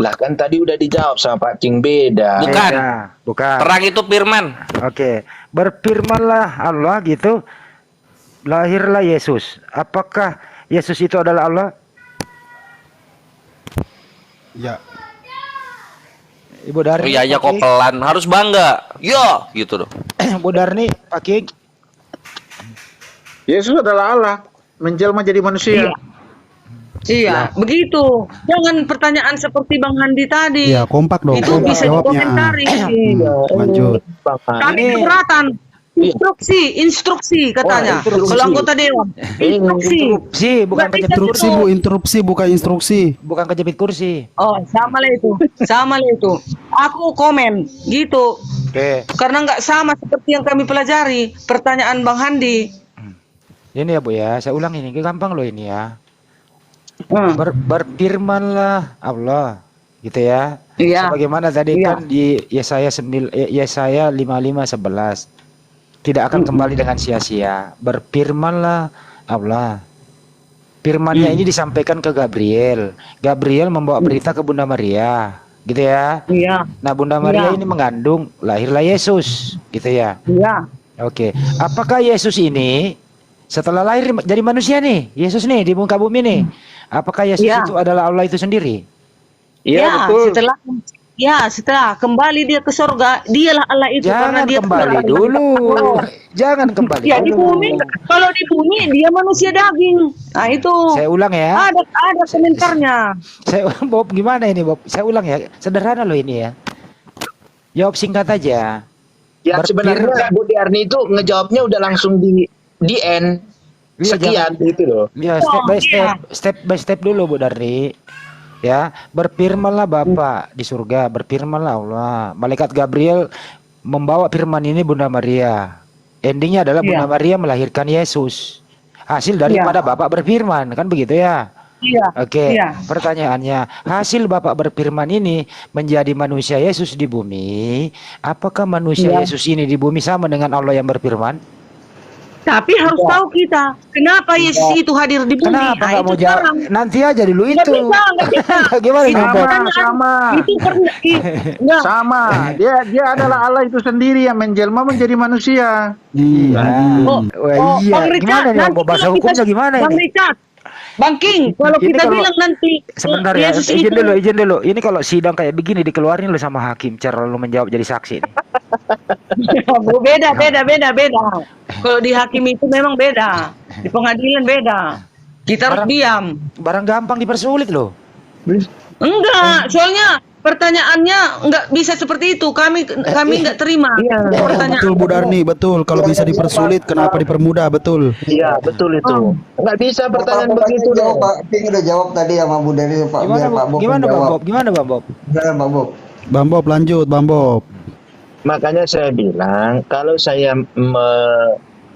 Lah kan tadi udah dijawab sama Pak King, beda. Bukan. Beda. Bukan. Terang itu firman. Oke. Berfirmanlah Allah gitu. Lahirlah Yesus. Apakah Yesus itu adalah Allah? Ya. Ibu Darni. Iya, Pak kok King. pelan. Harus bangga. Yo, gitu dong. Bu Darni, Pak King. Yesus adalah Allah, menjelma jadi manusia. Iya, begitu. Jangan pertanyaan seperti Bang Handi tadi. Iya, kompak dong, Itu kompak bisa jawabnya. dikomentari. Lanjut. Bang Handi. Kami keberatan. Instruksi katanya. instruksi. Kalau anggota dewan, instruksi. Si, bukan Nggak bisa kejepit Instruksi kursi. Bu, interupsi bukan instruksi. Bukan kejepit kursi. Oh, sama lah itu. Sama lah itu. Aku komen gitu. Oke. Karena nggak sama seperti yang kami pelajari. Pertanyaan Bang Handi. Ini ya Bu ya, saya ulang ini, gampang loh ini ya. Hmm. Berfirmanlah Allah, gitu ya. Iya. Sebagaimana tadi Iya. kan di Yesaya 55:11. Tidak akan kembali dengan sia-sia. Berfirmanlah Allah. Firmannya ini disampaikan ke Gabriel. Gabriel membawa berita ke Bunda Maria, gitu ya. Iya. Nah, Bunda Maria Iya. ini mengandung, lahirlah Yesus, gitu ya. Iya. Oke, apakah Yesus ini setelah lahir jadi manusia nih, Yesus nih di muka bumi nih, apakah Yesus Iya. itu adalah Allah itu sendiri? Ya, setelah kembali dia ke surga, dialah Allah itu karena Jangan dia kembali Tuhan. dulu, jangan kembali Ya di dulu. bumi, kalau di bumi dia manusia daging. Nah itu Saya ulang ya, ada komentarnya. saya Bob gimana ini Bob? Saya ulang ya, sederhana loh ini ya. Jawab singkat aja. Ya Berfir- sebenarnya Bu Darni itu ngejawabnya udah langsung di end. Iya, Sekian gitu loh. Ya, step by step dulu Bu Darni. Ya, berfirmanlah Bapa di surga, berfirmanlah Allah. Malaikat Gabriel membawa firman ini Bunda Maria. Endingnya adalah Bunda Maria melahirkan Yesus. Hasil daripada Bapak berfirman, kan begitu ya? Iya. Oke, Iya. pertanyaannya, hasil Bapak berfirman ini menjadi manusia Yesus di bumi. Apakah manusia Yesus ini di bumi sama dengan Allah yang berfirman? Tapi harus tahu kita kenapa Yesus itu hadir di bumi. Kenapa Nah, nggak itu mau jawab? sekarang. Nanti aja dulu Nggak itu. nggak bisa. Gimana nih, Bob? Sama. Itu pernah nggak. Sama, dia adalah Allah itu sendiri yang menjelma menjadi manusia. Iya. Oh, Wah, iya. Bang Richard, Gimana nih, nanti Bob? Bahasa kalau kita- hukumnya gimana Bang ini? Richard, Bang King, kalau Ini kita kalau- bilang nanti Sebentar ya, Yesus izin itu- dulu. Ini kalau sidang kayak begini dikeluarin lu sama hakim cara lu menjawab jadi saksi nih. beda. Kalau di hakim itu memang beda, di pengadilan beda. Kita harus Barang- diam. Barang gampang dipersulit loh. Enggak, soalnya pertanyaannya enggak bisa seperti itu. Kami nggak terima pertanyaan. Betul Bu Darni, betul. Kalau bisa dipersulit, kenapa dipermudah? Betul. Iya, betul itu. Nggak bisa pertanyaan begitu jawab, dong. Pak Ping udah jawab tadi sama Bu Dari, Pak. Gimana, Biar Pak Bob? Bob Gimana, Bang menjawab. Bob? Gimana, Bang Bob? Silakan, Pak Bob. Bang Bob lanjut, Bang Bob. Makanya saya bilang kalau saya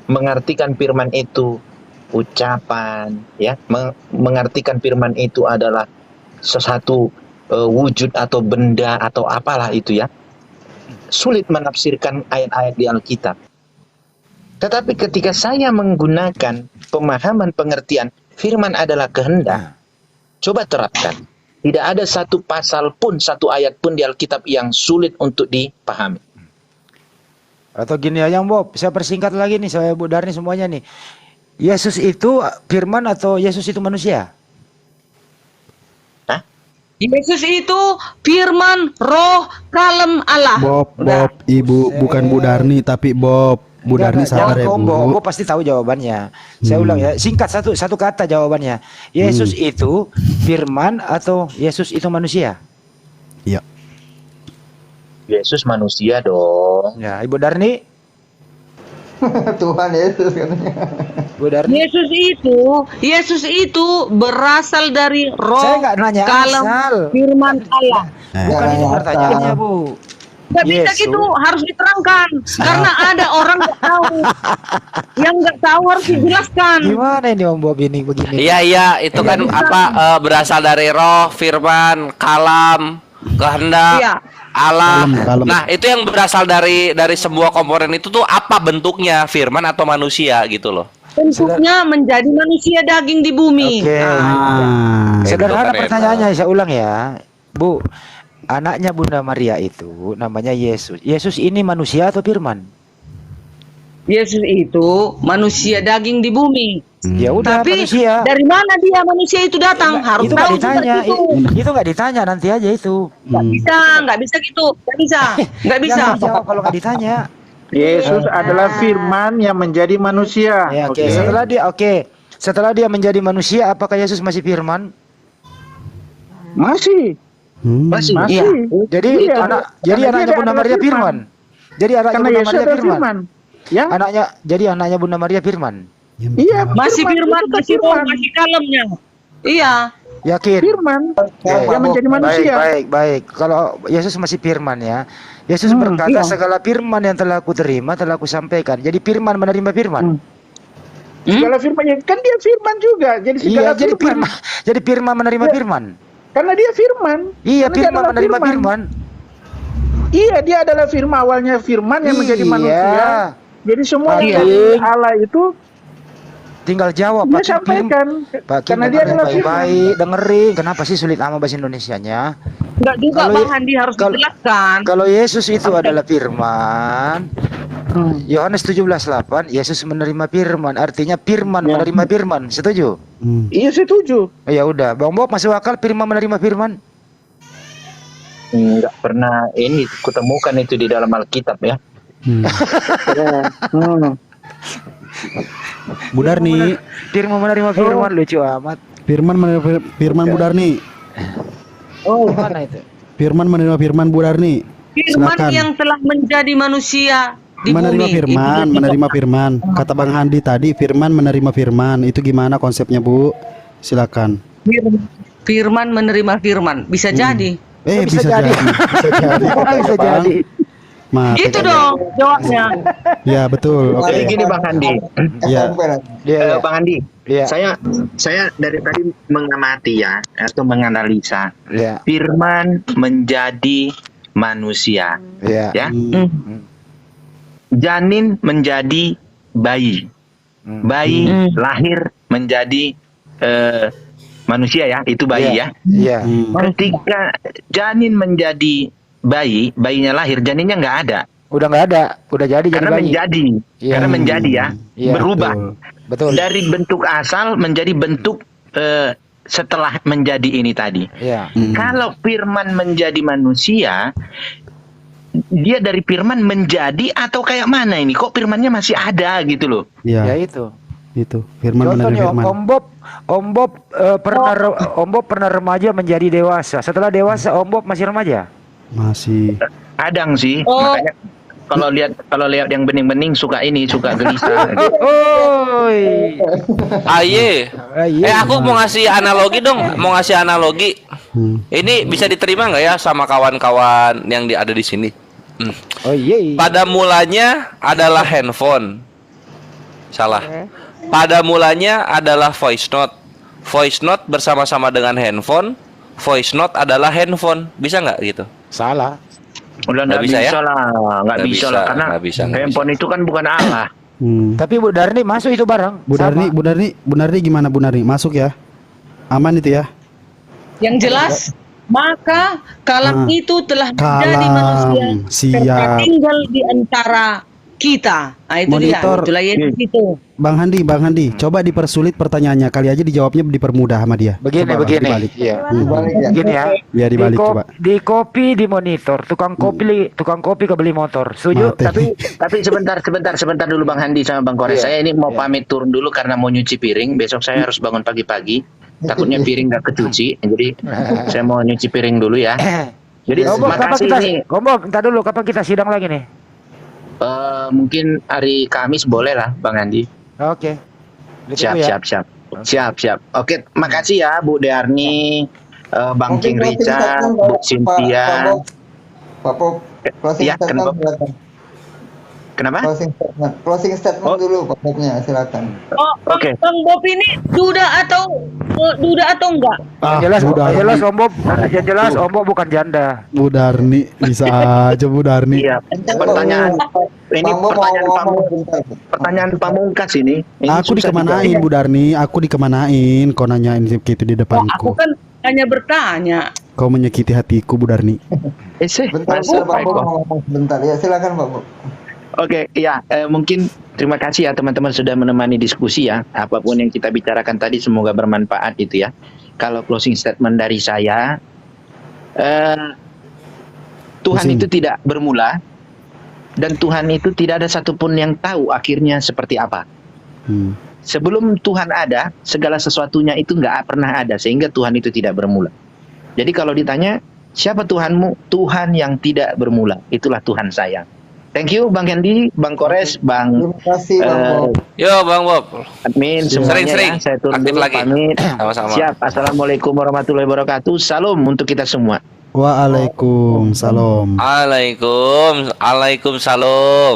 mengartikan firman itu ucapan, ya, mengartikan firman itu adalah sesuatu wujud atau benda atau apalah itu ya, sulit menafsirkan ayat-ayat di Alkitab. Tetapi ketika saya menggunakan pemahaman pengertian firman adalah kehendak, coba terapkan. Tidak ada satu pasal pun, satu ayat pun di Alkitab yang sulit untuk dipahami. Atau gini aja Bob, saya persingkat lagi nih, saya Bu Darni semuanya nih. Yesus itu firman atau Yesus itu manusia? Yesus itu firman, roh, kalem Allah. Bob, Udah. Ibu, bukan Bu Darni tapi Bob. Bu Darni sabar ya, Jangan Bu. combo, Bob pasti tahu jawabannya. Saya ulang ya, singkat satu kata jawabannya. Yesus itu firman atau Yesus itu manusia? Iya. Yesus manusia dong. Ya, Ibu Darni, Tuhan Yesus katanya. Bu Darni. Yesus itu berasal dari Saya roh, nggak nanya kalem, asal. firman Allah. Bukan itu pertanyaannya, Bu. Nggak bisa Yesus. gitu, harus diterangkan. Karena ada orang nggak tahu. Yang nggak tahu harus dijelaskan. Gimana ini Om Bob ini begini? Iya, itu kan berasal dari roh, firman, kalam, kehendak, Iya. Allah. Kalem. Nah, itu yang berasal dari sebuah komponen itu tuh apa bentuknya? Firman atau manusia gitu loh. Bentuknya menjadi manusia daging di bumi. Oke. Ah. Sederhana Itu kan pertanyaannya, saya ulang ya, Bu. Anaknya Bunda Maria itu namanya Yesus. Yesus ini manusia atau firman? Yesus itu manusia daging di bumi. Ya udah Tapi manusia. dari mana dia manusia itu datang? Harus Itu nggak tahu ditanya. seperti itu. Itu nggak ditanya, nanti aja itu. Nggak bisa gitu. Nggak bisa. Jangan dijawab kalau nggak ditanya. Yesus adalah firman yang menjadi manusia. Ya, oke. Setelah dia menjadi manusia, apakah Yesus masih firman? Masih. Masih. Masih. Jadi Iya. jadi Karena anaknya dia Bunda adalah Maria firman. Jadi anaknya Karena Bunda Yesus Maria adalah firman. firman. Ya. Jadi anaknya Bunda Maria firman. Iya. Masih firman, itu masih roh, firman. masih kalemnya. Iya. Yakin? Firman. Yang menjadi manusia. Baik. Kalau Yesus masih firman ya. Yesus berkata iya. segala firman yang telah aku terima telah aku sampaikan. Jadi firman menerima firman. Segala firman kan dia firman juga. Jadi segala Iya, jadi firman. Jadi firman menerima firman. Karena dia firman. Iya, Karena dia firman adalah menerima firman. Iya, dia adalah firman, awalnya firman yang menjadi Iya. manusia. Jadi semua yang Iya. dari Allah itu Tinggal jawab dia Pak Kim. sampaikan. Pak Kim Karena dia adalah firman. baik-baik dengerin. Kenapa sih sulit amat bahasa Indonesianya? Enggak juga Kalau- Bang Handi harus dijelaskan. Kalau Yesus itu adalah firman, Yohanes 17:8, Yesus menerima firman, artinya firman menerima firman. Setuju? Iya, setuju. Ya udah, Bang Bob masuk akal firman menerima firman? Nggak pernah ini kutemukan itu di dalam Alkitab ya. Bu Darni, Firman menerima firman lucu amat. Firman menerima firman Bu Darni. Oh, mana itu? Firman menerima firman Bu Darni. Firman Silakan. yang telah menjadi manusia di Menerima bumi. firman, Itu- menerima firman. Kata Bang Handi tadi firman menerima firman. Itu gimana konsepnya, Bu? Silakan. Firman menerima firman. Bisa jadi. Bisa Bisa jadi. jadi. Bisa jadi. Bisa Bang. jadi. Maaf. Itu dong jawabnya. Ya, betul. Oke. Jadi gini Bang Andi. Ya. Iya, Bang Andi, iya. saya dari tadi mengamati ya atau menganalisa Iya, firman menjadi manusia iya. ya. Hmm. Janin menjadi bayi. Bayi lahir menjadi manusia ya, itu bayi ya. Iya. Ketika janin menjadi bayi, bayinya lahir, janinnya nggak ada. Udah nggak ada, udah jadi Karena bayi. menjadi, Iya. karena menjadi ya, Iya, berubah. Betul. Dari bentuk asal menjadi bentuk setelah menjadi ini tadi. Iya. Kalau firman menjadi manusia, dia dari firman menjadi atau kayak mana ini? Kok firmannya masih ada gitu loh? Ya Ya, itu. itu. Firman Contohnya menerima firman. Om Bob pernah remaja menjadi dewasa. Setelah dewasa Om Bob masih remaja. Masih. Adang sih, Oh. makanya kalau lihat yang bening-bening suka gelisah. Oi. Aye. Aku mau ngasih analogi dong, mau ngasih analogi. Ini bisa diterima nggak ya sama kawan-kawan yang ada di sini? Oh iya. Pada mulanya adalah handphone. Salah. Pada mulanya adalah voice note. Voice note bersama-sama dengan handphone. Voice note adalah handphone. Bisa nggak gitu? Salah. Udah Nggak nggak bisa bisa, ya? lah, nggak Nggak bisa bisa, lah karena nggak bisa, nggak handphone itu kan bukan Allah. Tapi Bu Darni masuk itu barang. Bu Darni, Bu Darni gimana Bu Darni? Masuk ya? Aman itu ya? Yang jelas, maka kalam itu telah menjadi Kalam, manusia siap. serta tinggal di antara kita. Nah, itu Monitor. dia. Itulah Yesus itu. Bang Handi, coba dipersulit pertanyaannya, kali aja dijawabnya dipermudah sama dia. Begini, Coba, Bang, begini. dibalik. Iya. Dibalik ya. Begini ya. Biar dibalik ko- coba. di kopi di monitor, tukang kopi kebeli motor. Setuju? Materi. Tapi sebentar dulu Bang Handi sama Bang Kores. Saya ini mau pamit turun dulu karena mau nyuci piring. Besok saya harus bangun pagi-pagi. Takutnya piring nggak kecuci. Jadi saya mau nyuci piring dulu ya. Jadi Om Bob, kapan makasih kita, nih. Om Bob, entar dulu, kapan kita sidang lagi nih? Mungkin hari Kamis boleh lah Bang Handi. Oke. Ditunggu ya. Siap. Oke, makasih ya Bu Dearni, Bang Mungkin King closing Rica, statement, Bu Pak Cynthia. Pak Bob, closing Ya, statement kenapa? silakan. Kenapa? Closing statement dulu Pak Bobnya, silakan. Oh, Oke. Bang Bob ini duda atau enggak? Yang Bu jelas Darni, Om Bob, yang jelas Om Bob bukan janda. Bu Darni, bisa aja Bu Darni. Iya. Pertanyaan ini Bang Bob pertanyaan mau ngomong sebentar. pertanyaan pamungkas ini. Aku susah dikemanain Bu Darni, aku dikemanain. Kau nanyain gitu di Oh, aku depanku. kan hanya bertanya. Kau menyakiti hatiku Bu Darni. Bentar, Pak Bob mau ngomong sebentar. Ya, silakan Pak Bob. Oke, ya mungkin terima kasih ya teman-teman sudah menemani diskusi ya. Apapun yang kita bicarakan tadi semoga bermanfaat itu ya. Kalau closing statement dari saya, Tuhan Pusing. itu tidak bermula dan Tuhan itu tidak ada satupun yang tahu akhirnya seperti apa. Hmm. Sebelum Tuhan ada, segala sesuatunya itu nggak pernah ada sehingga Tuhan itu tidak bermula. Jadi kalau ditanya siapa Tuhanmu? Tuhan yang tidak bermula. Itulah Tuhan saya. Thank you Bang Hendy, Bang Kores, Bang Terima kasih Bang Bob. Yo Bang Bob. admin semuanya Sering-sering. ya. Saya turun Aktif dulu lagi. pamit. Sama-sama. Siap. Assalamualaikum warahmatullahi wabarakatuh. Salam untuk kita semua. Waalaikumsalam. Waalaikumsalam.